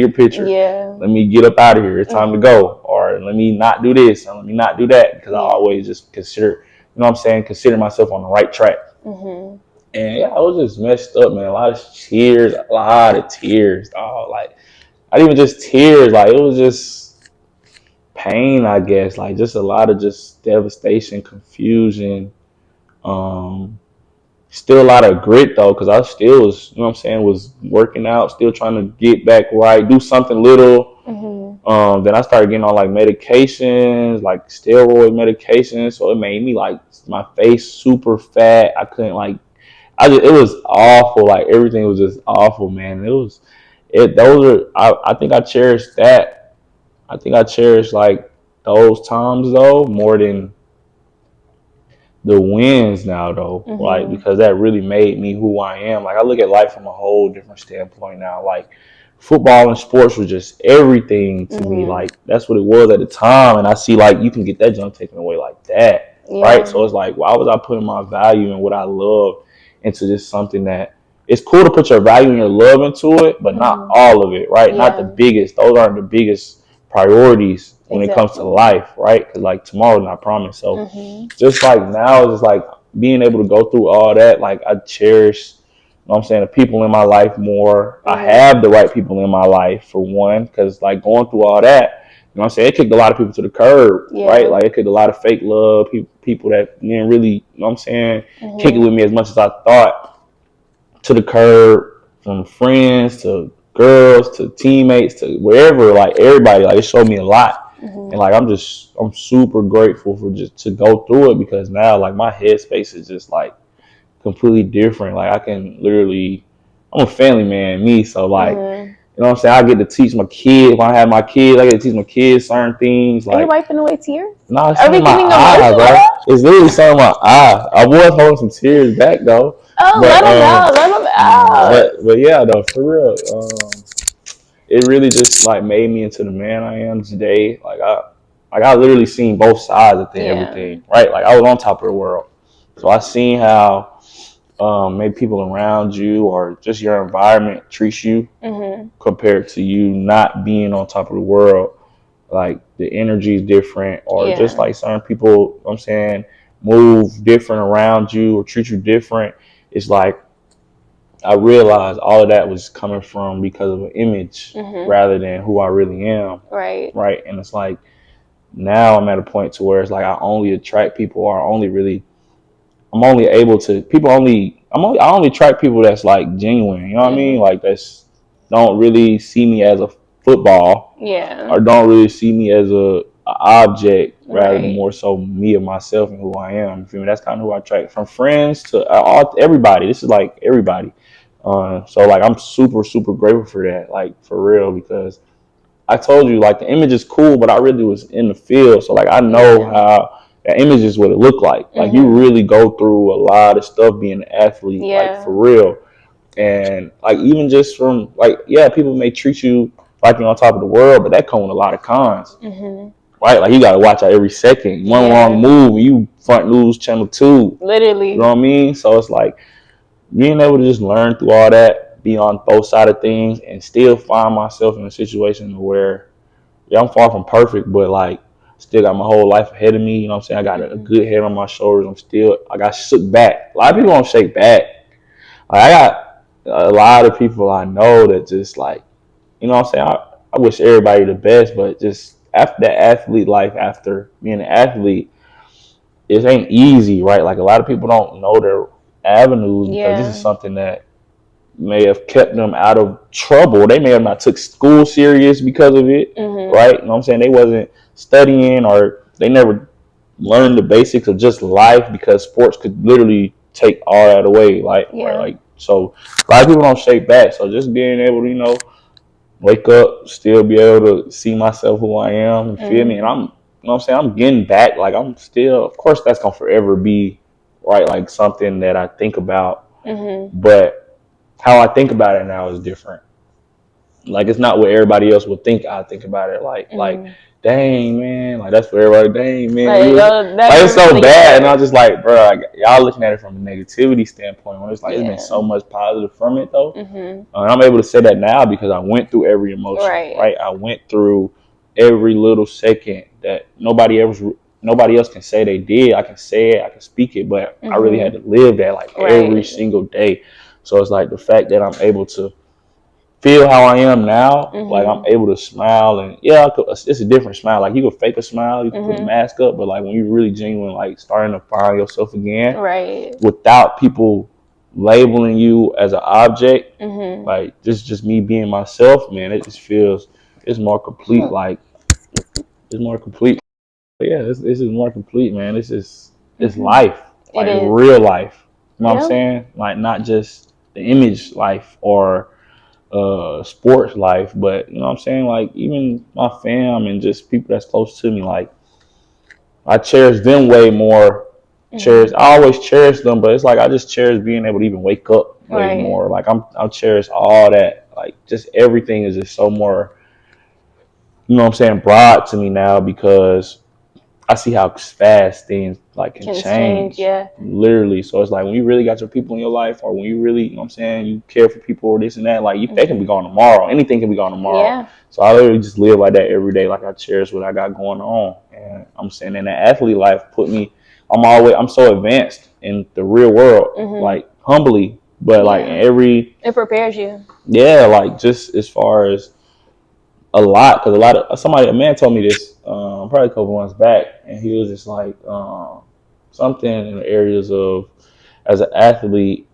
picture. Yeah. Let me get up out of here. It's time to go. Or let me not do this and let me not do that. Because I always just consider myself on the right track. And I was just messed up, man. A lot of tears, dog. Like, not even just tears. Like, it was just pain, I guess. Like, just a lot of just devastation, confusion. Still a lot of grit, though, because I still was, was working out, still trying to get back right, do something little. Then I started getting on, like, medications, like steroid medications. So it made me, like, my face super fat. I couldn't, like, it was awful. Like, everything was just awful, man. I think I cherished that. I think I cherished, like, those times, though, more than the wins now, though. Like, because that really made me who I am. Like, I look at life from a whole different standpoint now. Like, football and sports was just everything to me. Like, that's what it was at the time. And I see, like, you can get that junk taken away like that. Right? So it's like, why was I putting my value and what I love into just something that it's cool to put your value and your love into it, but not all of it, right? Not the biggest. Those aren't the biggest priorities when it comes to life, right? Because, like, tomorrow's not promised. So just like now, it's just like being able to go through all that. Like, I cherish, the people in my life more. I have the right people in my life, for one, because, like, going through all that, it kicked a lot of people to the curb, right? Like, it kicked a lot of fake love, people that didn't really, kick it with me as much as I thought, to the curb, from friends to girls to teammates to wherever. Like, everybody, like, it showed me a lot. And, like, I'm super grateful for just to go through it, because now, like, my headspace is just, like, completely different. Like, I can literally, I'm a family man, me, so, like, I get to teach my kids. If I have my kids, I get to teach my kids certain things. Like, are you wiping away tears? No, it's in my eye, bro. It's literally something in my eye. I was holding some tears back, though. Oh, let them out. But yeah, though, for real, it really just, like, made me into the man I am today. Like, I literally seen both sides of everything, right? Like, I was on top of the world, so I seen how maybe people around you or just your environment treats you compared to you not being on top of the world. Like, the energy is different, or just like certain people, move different around you or treat you different. It's like, I realized all of that was coming from because of an image rather than who I really am. Right. And it's like, now I'm at a point to where it's like, I only attract people, or I only attract people that's, like, genuine. You know what I mean? Like, that's don't really see me as a football. Yeah. Or don't really see me as a object, rather than more so me and myself and who I am. You feel me? That's kind of who I attract, from friends to everybody. This is like everybody. So like I'm super super grateful for that, like for real, because I told you like the image is cool, but I really was in the field, so like I know how that image is what it looked like. Like you really go through a lot of stuff being an athlete, like for real. And like even just from like people may treat you like you're on top of the world, but that comes with a lot of cons. Right? Like you gotta watch out every second. One wrong move, you front lose channel 2. Literally. You know what I mean? So it's like being able to just learn through all that, be on both sides of things, and still find myself in a situation where I'm far from perfect, but like still got my whole life ahead of me. You know what I'm saying? I got a good head on my shoulders. I got shook back. A lot of people don't shake back. Like, I got a lot of people I know that just like, you know what I'm saying? I wish everybody the best, but just after that athlete life, after being an athlete, it ain't easy, right? Like a lot of people don't know their avenues because this is something that may have kept them out of trouble. They may have not took school serious because of it, right? You know what I'm saying? They wasn't studying, or they never learned the basics of just life, because sports could literally take all that away. Like, right? Like, so a lot of people don't shake back. So just being able to, wake up, still be able to see myself who I am, and feel me. And I'm, you know what I'm saying? I'm getting back. Like I'm still, of course, that's gonna forever be, right? Like something that I think about, but how I think about it now is different. Like it's not what everybody else would think I think about it. Like, dang man, like that's for everybody. Dang man, like it's so bad, and I was just like, bro, like, y'all looking at it from a negativity standpoint. When it's like it's been so much positive from it though, and I'm able to say that now because I went through every emotion. Right? I went through every little second that nobody else can say they did. I can say it, I can speak it, but I really had to live that like every single day. So it's like the fact that I'm able to feel how I am now, like I'm able to smile, and it's a different smile. Like you can fake a smile, you can put a mask up, but like when you're really genuine, like starting to find yourself again, without people labeling you as an object, like just me being myself, man, it just feels it's more complete. Like it's more complete. But yeah, this is more complete, man. It's life, like real life. You know what I'm saying? Like not just the image life or sports life, but you know what I'm saying, like even my fam and just people that's close to me, like I cherish them way more. I always cherish them, but it's like I just cherish being able to even wake up way more. Like I cherish all that, like just everything is just so more, you know what I'm saying, broad to me now, because I see how fast things like can change. Literally. So it's like when you really got your people in your life, or when you really, you know what I'm saying, you care for people or this and that, like they can be gone tomorrow. Anything can be gone tomorrow. So I literally just live like that every day. Like I cherish what I got going on. And I'm saying in that athlete life I'm so advanced in the real world, like humbly, but like it prepares you. Yeah, like just as far as a lot, because a man told me this probably a couple months back, and he was just like something in the areas of, as an athlete,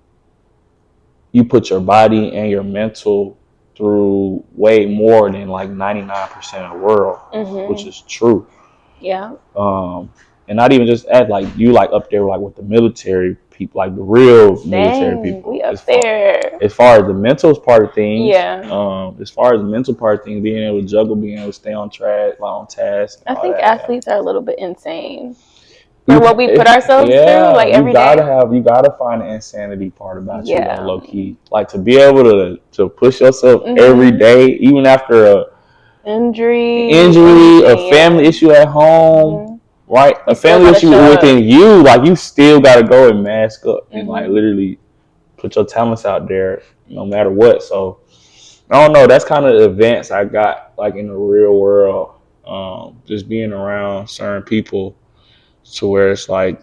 you put your body and your mental through way more than like 99% of the world, which is true. And not even just like you like up there like with the military people, like the real military people. We up there. As far as the mental part of things, as far as the mental part of things, being able to juggle, being able to stay on track, on task. I think athletes are a little bit insane for what we put ourselves through, like every day. You gotta find the insanity part about you, though, low key. Like to be able to push yourself every day, even after a injury, a family issue at home. Right, a family issue within you, like you still gotta go and mask up and like literally put your talents out there, no matter what. So I don't know. That's kind of the advance I got, like in the real world. Just being around certain people, to where it's like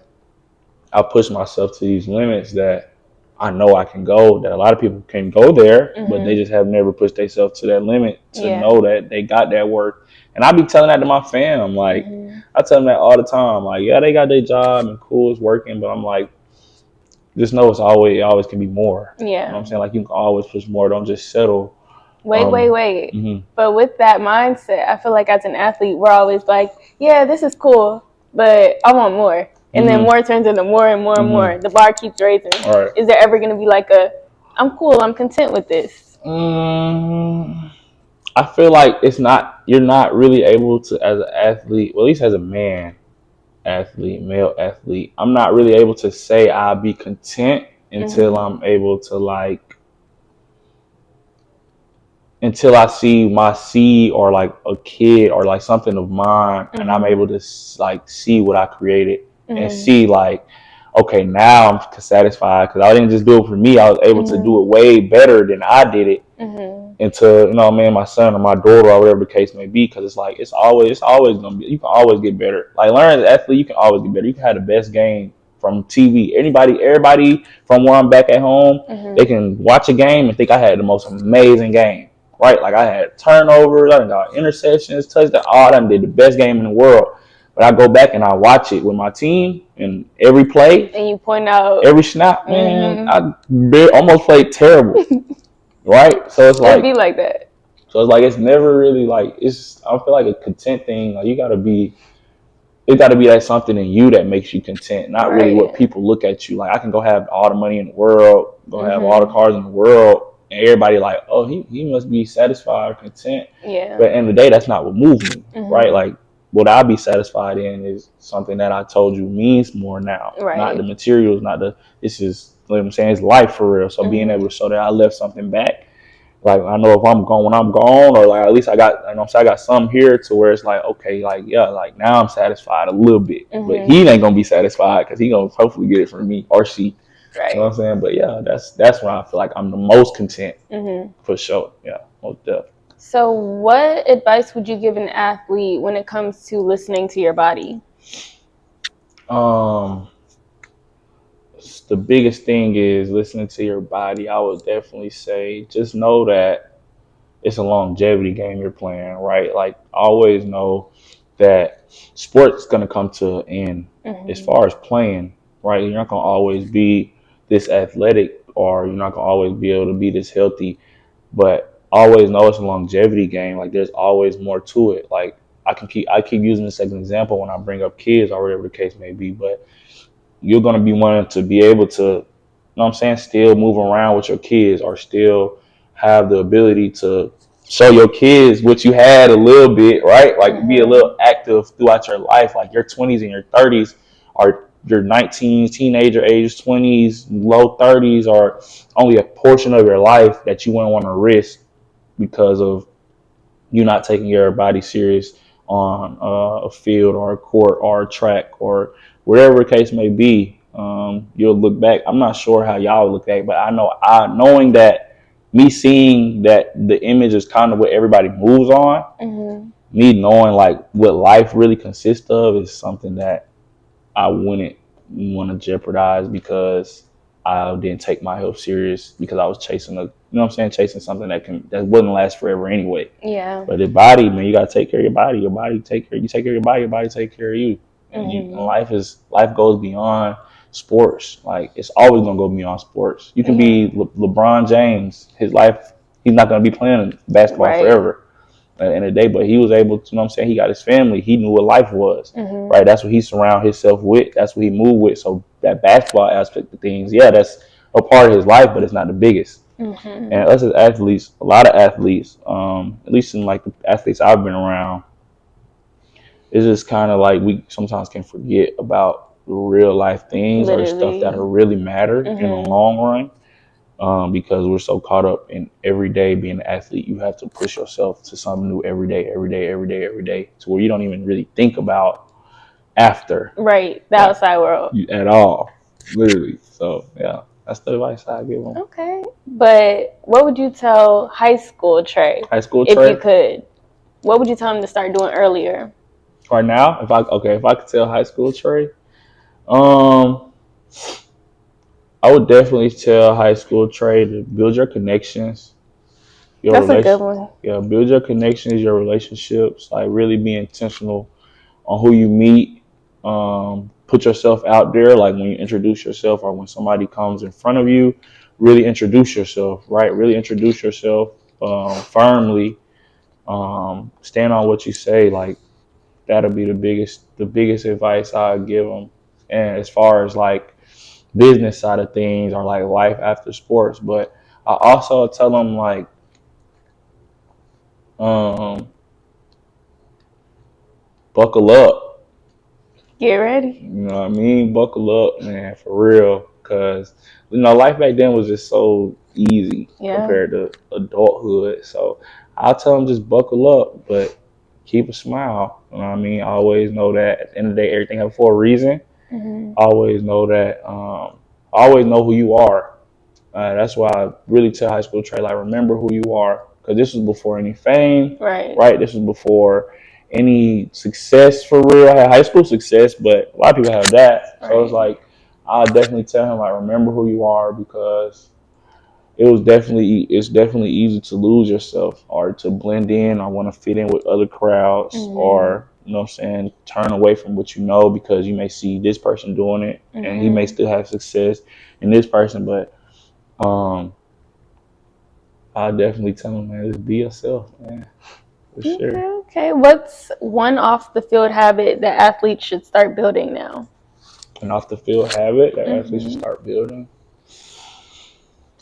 I push myself to these limits that I know I can go. That a lot of people can go there, but they just have never pushed themselves to that limit to know that they got that work. And I be telling that to my fam. Like I tell them that all the time. Like they got their job and cool, it's working, but I'm like, just know it always can be more. You know what I'm saying? Like you can always push more. Don't just settle. Wait. But with that mindset, I feel like as an athlete, we're always like, yeah, this is cool, but I want more. And then more turns into more and more and more. The bar keeps raising. Right. Is there ever going to be like a I'm cool. I'm content with this. I feel like you're not really able to, as an athlete, well, at least as a man athlete, male athlete, I'm not really able to say I'll be content until I'm able to until I see my seed or like a kid or like something of mine, and I'm able to like see what I created and see like, okay, now I'm satisfied because I didn't just do it for me. I was able to do it way better than I did it. Into, you know, my son or my daughter or whatever the case may be, because it's like it's always gonna be, you can always get better. Like learning as an athlete, you can always get better. You can have the best game from TV. Everybody from where I'm back at home, they can watch a game and think I had the most amazing game, right? Like I had turnovers, I got interceptions, touchdowns, all that. Did the best game in the world. But I go back and I watch it with my team, and every play, and you point out every snap, man, I almost played terrible. Right? So it's like, it'd be like that. So it's like it's never really like it's. I feel like a content thing. Like it got to be that something in you that makes you content, not really what people look at you. Like I can go have all the money in the world, go have all the cars in the world, and everybody like, oh, he must be satisfied or content. Yeah. But at the end of the day, that's not what moves me, right? Like what I be satisfied in is something that I told you means more now, not the materials, not the. This is what I'm saying. It's life for real. So being able to show that I left something back. Like I know if I'm gone when I'm gone, or like at least I got, you know, I got some here to where it's like, okay, like yeah, like now I'm satisfied a little bit, but he ain't gonna be satisfied because he gonna hopefully get it from me or she. Right. You know what I'm saying? But yeah, that's when I feel like I'm the most content for sure. Yeah, most definitely. So, what advice would you give an athlete when it comes to listening to your body? The biggest thing is listening to your body. I would definitely say just know that it's a longevity game you're playing, right? Like always know that sports gonna come to an end. As far as playing, right? You're not gonna always be this athletic, or you're not gonna always be able to be this healthy. But always know it's a longevity game. Like there's always more to it. Like I keep using this as an example when I bring up kids or whatever the case may be, but you're going to be wanting to be able to, you know what I'm saying, still move around with your kids, or still have the ability to show your kids what you had a little bit, right? Like be a little active throughout your life, like your 20s and your 30s, or your 19s, teenager age, 20s, low 30s, or only a portion of your life that you wouldn't want to risk because of you not taking your body serious on a field or a court or a track or whatever the case may be. You'll look back. I'm not sure how y'all look back, but I know knowing that, me seeing that the image is kind of what everybody moves on. Me knowing like what life really consists of is something that I wouldn't want to jeopardize because I didn't take my health serious, because I was chasing chasing something that wouldn't last forever anyway. Yeah. But the body, man, you gotta take care of your body. Your body take care. You take care of your body take care of you. And life goes beyond sports. Like it's always gonna go beyond sports. You can be LeBron James. His life, he's not gonna be playing basketball forever at the end of the day, but he was able to, you know what I'm saying, he got his family, he knew what life was, right? That's what he surrounded himself with, that's what he moved with. So that basketball aspect of things, yeah, that's a part of his life, but it's not the biggest. And us as athletes, a lot of athletes, at least in like the athletes I've been around, it's just kind of like we sometimes can forget about real life things or stuff that really matter in the long run. Because we're so caught up in every day being an athlete, you have to push yourself to something new every day, to where you don't even really think about after. Right, the outside world. At all, literally. So, yeah, that's the advice I give them. Okay. But what would you tell high school Trey? If you could. What would you tell him to start doing earlier? Right now? If I could tell high school Trey, I would definitely tell high school Trey to build your connections. That's a good one. Yeah, build your connections, your relationships. Like really be intentional on who you meet. Put yourself out there. Like when you introduce yourself, or when somebody comes in front of you, really introduce yourself. Right, really introduce yourself firmly. Stand on what you say. Like that'll be the biggest advice I'd give them. And as far as like business side of things or like life after sports, but I also tell them like, buckle up. Get ready. You know what I mean? Buckle up, man, for real. Cause life back then was just so easy compared to adulthood. So I'll tell them just buckle up, but keep a smile. You know what I mean? Always know that at the end of the day, everything happens for a reason. Always know that. Always know who you are. That's why I really tell high school Trey, like, remember who you are, because this was before any fame, right? This was before any success for real. I had high school success, but a lot of people have that. So it's like, I'll definitely tell him, like, remember who you are, because it's definitely easy to lose yourself or to blend in or want to fit in with other crowds, or turn away from what you know because you may see this person doing it and he may still have success in this person, but I definitely tell them, man, just be yourself, man. For sure. Okay. What's one off the field habit that athletes should start building now? An off the field habit that athletes should start building.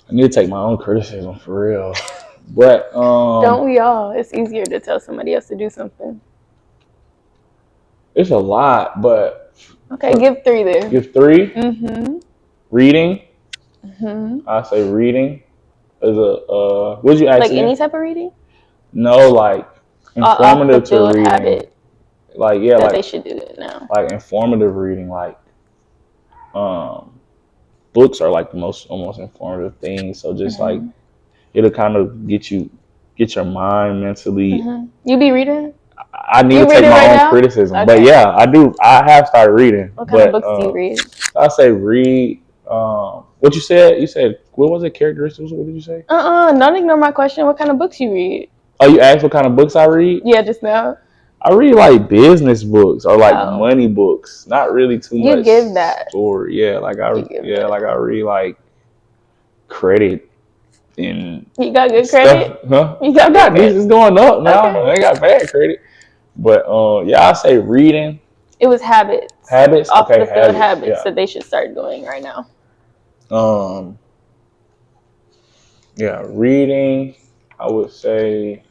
I need to take my own criticism for real. But don't we all? It's easier to tell somebody else to do something. It's a lot, but okay, give 3 there. Give 3. Reading. I say reading is a. Would you ask like me? Any type of reading? No, like informative to reading. Habit like like they should do it now. Like informative reading, like books are like the most almost informative thing. So just like it'll kind of get your mind mentally. You be reading? I need to take my own criticism, but yeah, I do. I have started reading. What kind of books do you read? I say read. What you said? You said what was it? Characteristics? What did you say? Don't ignore my question. What kind of books you read? Oh, you asked what kind of books I read? Yeah, just now. I read like business books or like money books. Not really too much. You give that story. Yeah, like I read like credit and. You got good credit? Huh? You got good credit. It's going up now. Okay. I ain't got bad credit. But I say reading. It was habits. Habits? Off the field habits that they should start doing right now. Reading, I would say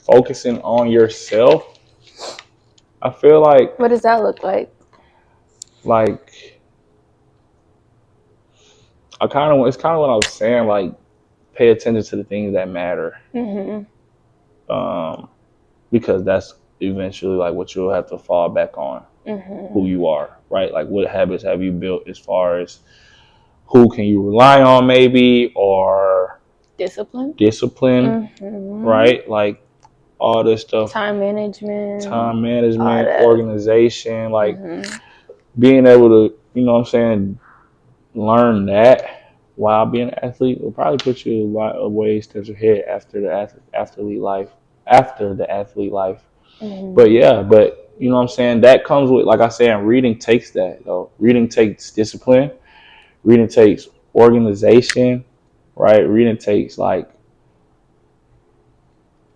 focusing on yourself. I feel like. What does that look like? Like, it's kind of what I was saying, like, pay attention to the things that matter. Because that's eventually like what you'll have to fall back on, who you are, right? Like, what habits have you built as far as who can you rely on, maybe, or discipline, right? Like all this stuff, time management, organization, like being able to, learn that while being an athlete will probably put you a lot of ways steps ahead after the athlete life. But you know what I'm saying, that comes with, like I said, reading takes that though. Reading takes discipline, reading takes organization, right? Reading takes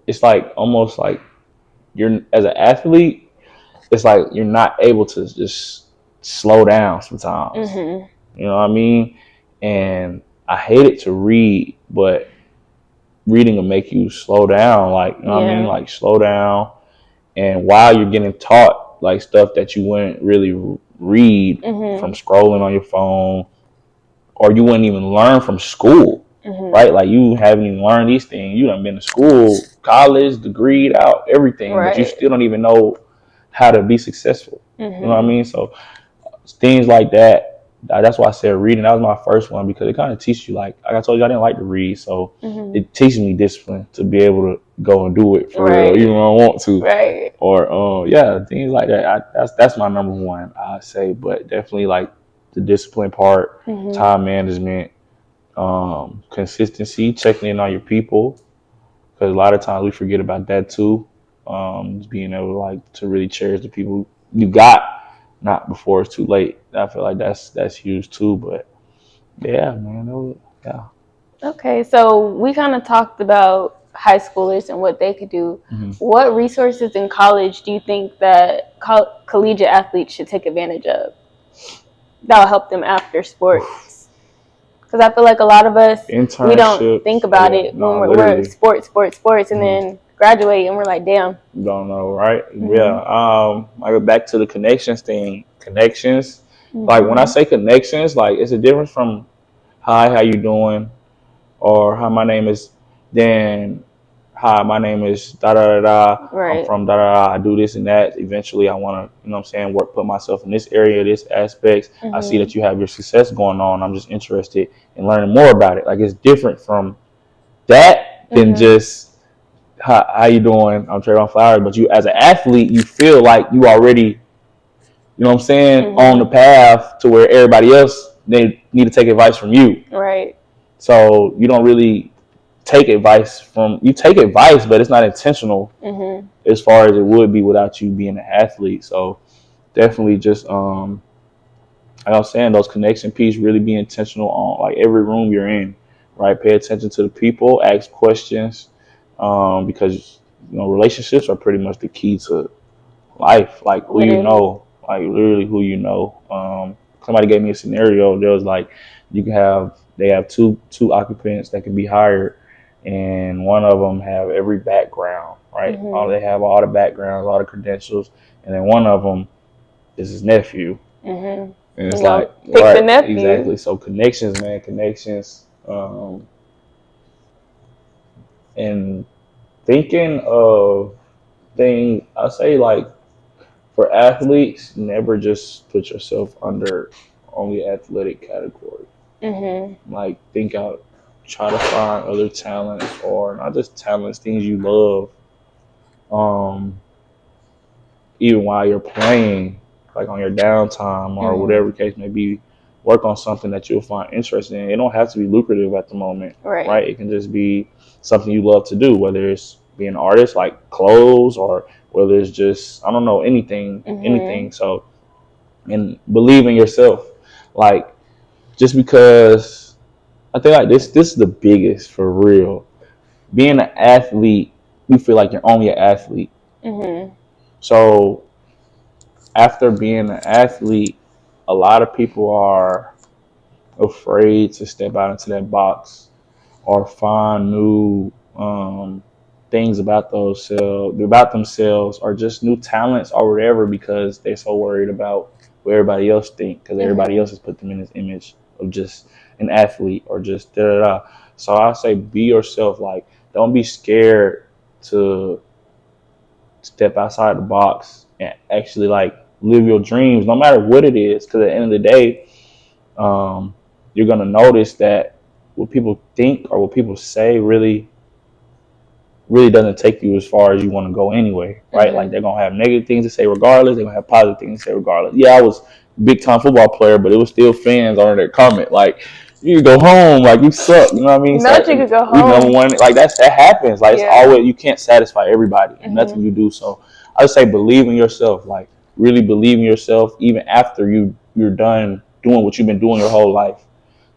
it's like almost like you're, as an athlete, it's like you're not able to just slow down sometimes. You know what I mean? And I hated to read, but reading will make you slow down. Like, you know what I mean? Like, slow down. And while you're getting taught, like, stuff that you wouldn't really read from scrolling on your phone, or you wouldn't even learn from school, right? Like, you haven't even learned these things. You done been to school, college, degreed out, everything, but you still don't even know how to be successful. You know what I mean? So things like that. That's why I said reading. That was my first one, because it kind of teaches you, like I told you, I didn't like to read, so it teaches me discipline to be able to go and do it for real, even when I want to. Or things like that. That's my number one, I say. But definitely like the discipline part, time management, consistency, checking in on your people, because a lot of times we forget about that too. Just being able to really cherish the people you got. Not before it's too late. I feel like that's huge too. But yeah, man, Okay, so we kind of talked about high schoolers and what they could do. What resources in college do you think that collegiate athletes should take advantage of? that'll help them after sports? Because I feel like a lot of us, we don't think about it when we're sports, and then graduate and we're like, damn. Don't know, right? Yeah. I go back to the connections thing. Connections. Like when I say connections, like it's a difference from hi, how you doing, or hi, my name is, then hi, my name is da da da da. Right. I'm from da da da. I do this and that. Eventually, I want to, you know what I'm saying, put myself in this area, this aspects. I see that you have your success going on. I'm just interested in learning more about it. Like it's different from that than just how you doing? I'm Trevon Flowers. But you, as an athlete, you feel like you already, you know what I'm saying, on the path to where everybody else, they need to take advice from you. Right. So you don't really take advice from, you take advice, but it's not intentional as far as it would be without you being an athlete. So definitely just, like I was saying, those connection piece, really be intentional on like every room you're in, right? Pay attention to the people, ask questions, because you know relationships are pretty much the key to life. Like who you know, like literally who you know. Somebody gave me a scenario. There was like they have two occupants that can be hired, and one of them have every background, right? They have all the backgrounds, all the credentials, and then one of them is his nephew. And it's like, right, exactly. So connections, man, connections. And thinking of things, I say like for athletes, never just put yourself under only athletic category. Like think out, try to find other talents or not just talents, things you love. Even while you're playing, like on your downtime or whatever case may be, work on something that you'll find interesting in. It don't have to be lucrative at the moment, right? It can just be something you love to do, whether it's being an artist, like clothes, or whether it's just, I don't know, anything. So, and believe in yourself. Like, just because I think like this is the biggest for real. Being an athlete, you feel like you're only an athlete. So after being an athlete, a lot of people are afraid to step out into that box or find new things about themselves, or just new talents or whatever, because they're so worried about what everybody else thinks, because everybody else has put them in this image of just an athlete or just da da da. So I say be yourself. Like don't be scared to step outside the box and actually like live your dreams, no matter what it is. Because at the end of the day, you're gonna notice that what people think or what people say really doesn't take you as far as you want to go anyway, right? Like they're gonna have negative things to say regardless. They're gonna have positive things to say regardless. Yeah, I was a big time football player, but it was still fans under that comment like, you go home, like you suck. You know what I mean? Not so, you could go home. We number one, like that happens. Like it's always, you can't satisfy everybody. Nothing you do. So I would say believe in yourself. Like really believe in yourself, even after you're done doing what you've been doing your whole life.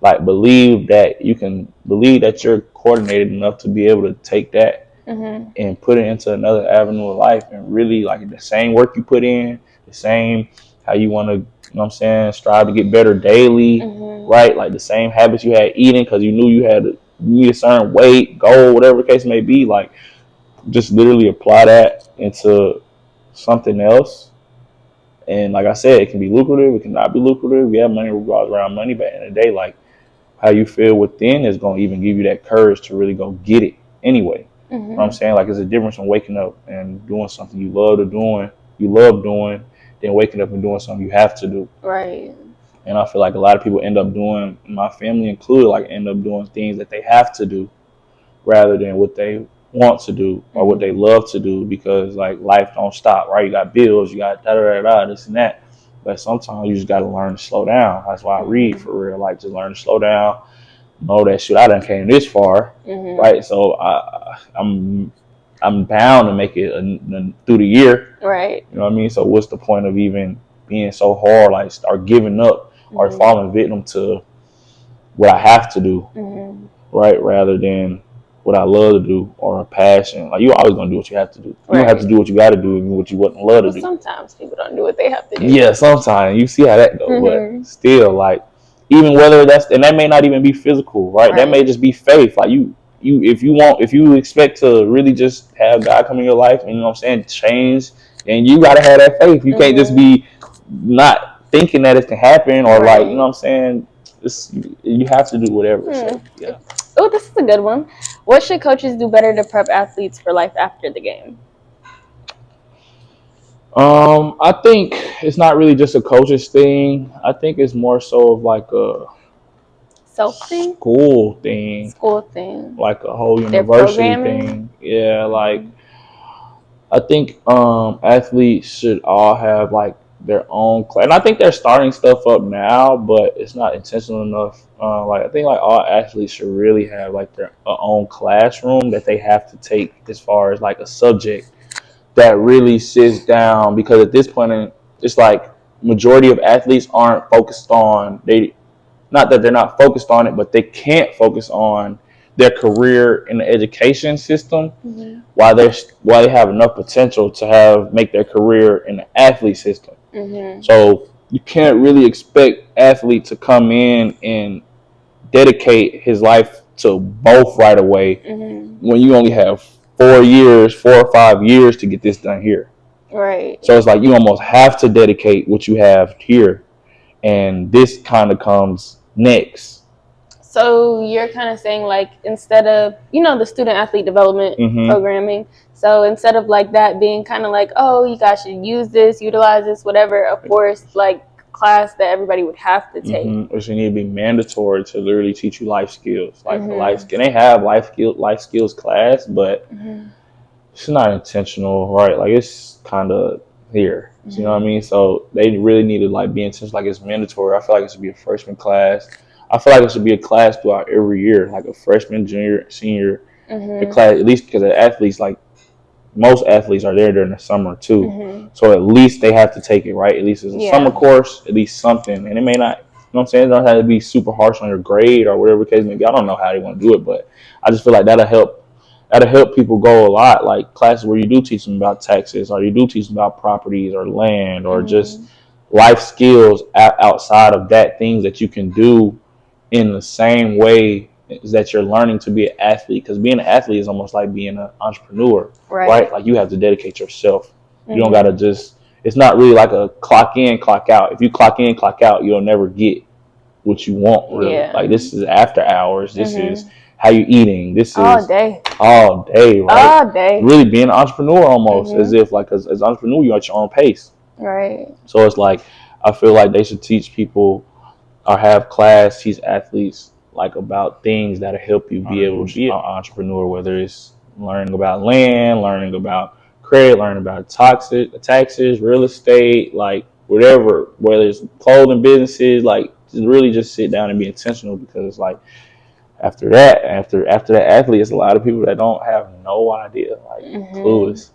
Like believe that you're coordinated enough to be able to take that and put it into another avenue of life, and really like the same work you put in, the same how you want to, you know what I'm saying, strive to get better daily, right? Like the same habits you had eating because you knew you need a certain weight, goal, whatever the case may be. Like just literally apply that into something else. And like I said, it can be lucrative, it cannot be lucrative. Yeah, money revolves around money, but in the day, like how you feel within is going to even give you that courage to really go get it anyway. You know what I'm saying? Like, there's a difference from waking up and doing something you love doing, than waking up and doing something you have to do. Right. And I feel like a lot of people end up doing, my family included, like end up doing things that they have to do rather than what they want to do or what they love to do, because like life don't stop, right? You got bills, you got da da da da, this and that. But sometimes you just got to learn to slow down. That's why I read for real. Like, just learn to slow down. Know that shit, I done came this far, right? So I'm bound to make it through the year, right? You know what I mean? So what's the point of even being so hard, like start giving up or falling victim to what I have to do, right? Rather than what I love to do or a passion. Like, you always gonna do what you have to do. You don't have to Right. do what you got to do and what you wouldn't love to Well, do. sometimes people don't do what they have to do. Yeah, sometimes you see how that goes, but still, like, even whether and that may not even be physical, right? That may just be faith. Like, you if you expect to really just have God come in your life and, you know what I'm saying, change, and you gotta have that faith. You can't just be not thinking that it can happen, or like, you know what I'm saying. You have to do whatever. So yeah. Oh, this is a good one. What should coaches do better to prep athletes for life after the game? I think it's not really just a coach's thing. I think it's more so of like a school thing, like a whole university thing. Yeah, like, I think athletes should all have like their own class, and I think they're starting stuff up now, but it's not intentional enough. Like, I think like all athletes should really have like their own classroom that they have to take as far as like a subject that really sits down, because at this point it's like majority of athletes aren't focused on not that they're not focused on it, but they can't focus on their career in the education system while they have enough potential to make their career in the athlete system. So you can't really expect athlete to come in and dedicate his life to both right away when you only have 4 or 5 years to get this done here. Right. So it's like you almost have to dedicate what you have here, and this kind of comes next. So you're kind of saying, like, instead of, the student athlete development programming, so instead of like that being kind of like, oh, you guys should use this, utilize this, whatever, of course, like class that everybody would have to take. Which need to be mandatory to literally teach you life skills. Like life skill, they have life skills class, but it's not intentional, right? Like, it's kind of here. You know what I mean? So they really need to like be intentional. Like, it's mandatory. I feel like it should be a freshman class. I feel like it should be a class throughout every year, like a freshman, junior, senior, a class, at least, because the athletes, like most athletes, are there during the summer too. So at least they have to take it, right? At least it's a summer course, at least something. And it may not, you know what I'm saying? It don't have to be super harsh on your grade or whatever the case may be. I don't know how they want to do it, but I just feel like that'll help people go a lot. Like classes where you do teach them about taxes, or you do teach them about properties or land, or just life skills outside of that, things that you can do in the same way that you're learning to be an athlete. Because being an athlete is almost like being an entrepreneur, right? Like, you have to dedicate yourself. You don't gotta it's not really like a clock in, clock out. If you clock in, clock out, you'll never get what you want, really. Like, this is after hours. This is how you eating. This is all day, right? All day. Really being an entrepreneur almost, as if like as an entrepreneur, you're at your own pace. Right. So it's like, I feel like they should teach people or have class, teach athletes like about things that help you be able to be an entrepreneur, whether it's learning about land, learning about credit, learning about taxes, real estate, like whatever, whether it's clothing businesses, like really just sit down and be intentional, because it's like after that athlete, it's a lot of people that don't have no idea, like clueless.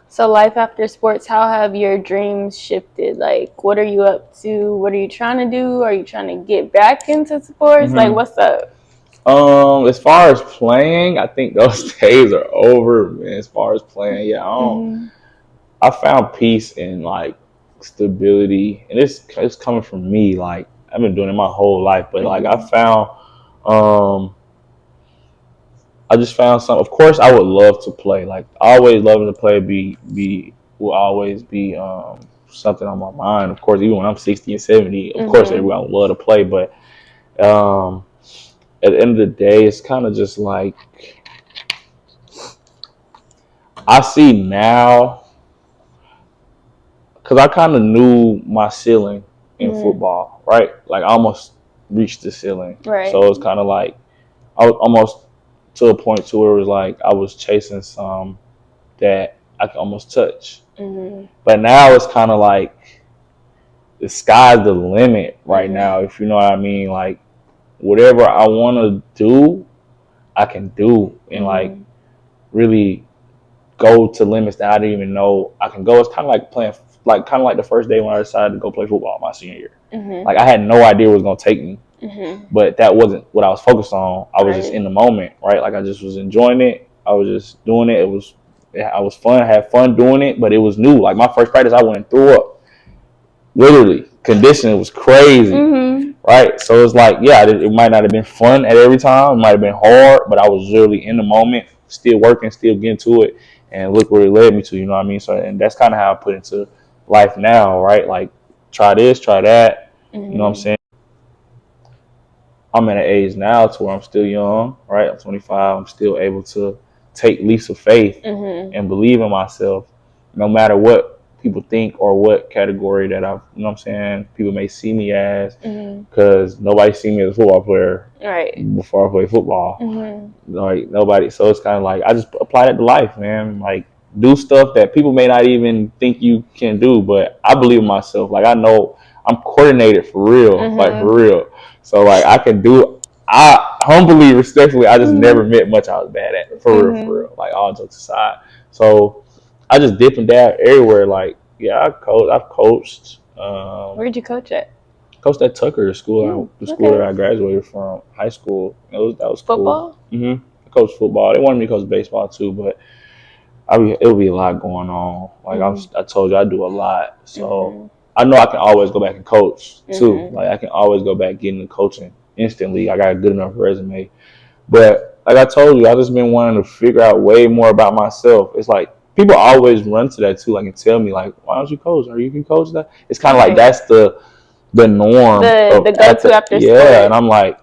So life after sports, how have your dreams shifted? Like, what are you up to? What are you trying to do? Are you trying to get back into sports? Like, what's up? As far as playing, I think those days are over, man. As far as playing, I found peace in like stability, and it's coming from me. Like, I've been doing it my whole life, but like I just found some. Of course, I would love to play. Like, always loving to play will always be something on my mind. Of course, even when I'm 60 and 70, of course, everyone would love to play. But at the end of the day, it's kind of just like, I see now, because I kind of knew my ceiling in football, right? Like, I almost reached the ceiling. Right. So it's kind of like I was almost to a point to where it was like I was chasing some that I could almost touch. But now it's kind of like the sky's the limit right now, if you know what I mean. Like, whatever I want to do, I can do, and like really go to limits that I didn't even know I can go. It's kind of like playing, like kind of like the first day when I decided to go play football my senior year. Like, I had no idea where it was gonna take me. But that wasn't what I was focused on. I was just in the moment, right? Like I just was enjoying it. I was just doing it. I was fun. I had fun doing it, but it was new. Like my first practice, I went and threw up. Literally, conditioning was crazy, right? So it's like, yeah, it might not have been fun at every time. It might have been hard, but I was literally in the moment, still working, still getting to it, and look where it led me to. You know what I mean? So, and that's kind of how I put into life now, right? Like, try this, try that. You know what I'm saying? I'm at an age now to where I'm still young, right? I'm 25. I'm still able to take leaps of faith and believe in myself, no matter what people think or what category that I've, you know what I'm saying, people may see me as, because nobody see me as a football player before I play football. Like nobody. So it's kind of like I just apply that to life, man. Like do stuff that people may not even think you can do, but I believe in myself. Like I know I'm coordinated for real, like for real. So like I can do. I humbly, respectfully, I just never met much I was bad at. For real. Like all jokes aside. So I just dip and dab everywhere. Like yeah, I've coached. Where'd you coach at? Coached at Tucker, the school that I graduated from, high school. That was football? Cool. I coached football. They wanted me to coach baseball too, but it would be a lot going on. Like I told you, I do a lot, so I know I can always go back and coach too. Like I can always go back getting the coaching instantly. I got a good enough resume, but like I told you, I just been wanting to figure out way more about myself. It's like people always run to that too, like and tell me like, why don't you coach? Or you can coach that. It's kind of like that's the norm. The go-to after sport. Yeah, and I'm like,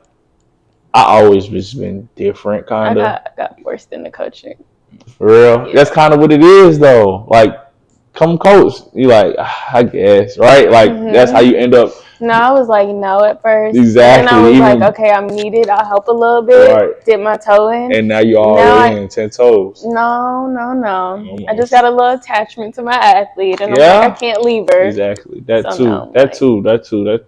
I always just been different, kind of. I got forced into coaching. For real, that's kind of what it is, though. Like, come coach. You like, I guess, right? Like that's how you end up. No, I was like no at first. Exactly. And I was like, okay, I'm needed. I'll help a little bit. Right. Dip my toe in. And now you already in 10 toes. No. Almost. I just got a little attachment to my athlete, and I'm like, I can't leave her. Exactly. That too.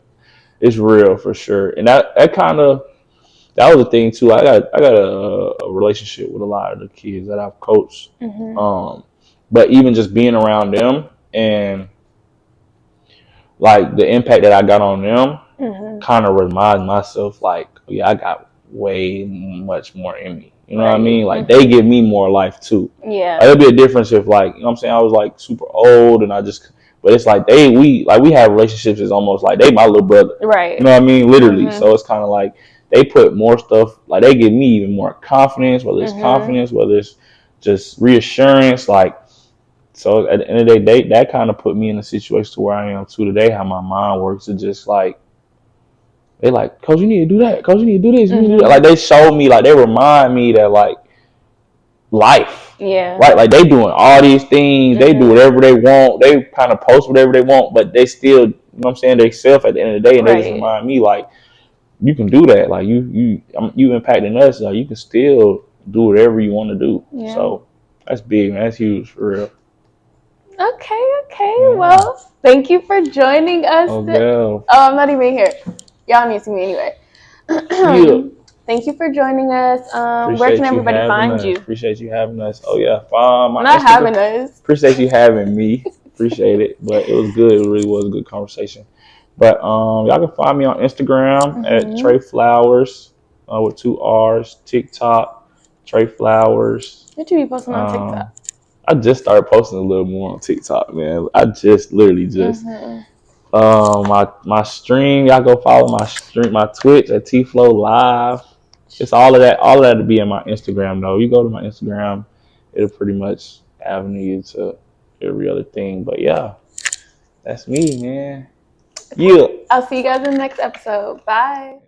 It's real for sure. And that was the thing too. I got a relationship with a lot of the kids that I've coached. But even just being around them and like the impact that I got on them kind of reminds myself like, yeah, I got way much more in me. You know what I mean? Like they give me more life too. Yeah. Like, it'd be a difference if like, you know what I'm saying, I was like super old and but it's like we have relationships as almost like they my little brother. Right. You know what I mean? Literally. So it's kind of like they put more stuff, like they give me even more confidence, whether it's confidence, whether it's just reassurance, like. So at the end of the day, that kind of put me in a situation to where I am to today, how my mind works. It's just like, they like, Coach, you need to do that. Coach, you need to do this. You need to do that. Like they show me, like they remind me that like life. Yeah. Right? Like they doing all these things. They do whatever they want. They kind of post whatever they want, but they still, you know what I'm saying, they self at the end of the day. And they just remind me like, you can do that. Like you impacting us. Like you can still do whatever you want to do. Yeah. So that's big, man. That's huge for real. Okay. Yeah. Well, thank you for joining us. Oh, I'm not even here. Y'all need to see me anyway. Yeah. Thank you for joining us. Where can everybody find you? Appreciate you having us. Oh yeah, not Instagram. Having us. Appreciate you having me. Appreciate it. But it was good. It really was a good conversation. But y'all can find me on Instagram at Trey Flowers with 2 R's. TikTok, Trey Flowers. What you be posting on TikTok? I just started posting a little more on TikTok, man. I just literally my stream, y'all go follow my Twitch at TFlow Live. It's all of that to be in my Instagram though. You go to my Instagram, it'll pretty much avenue you to every other thing. But yeah, that's me, man. Yeah. I'll see you guys in the next episode. Bye.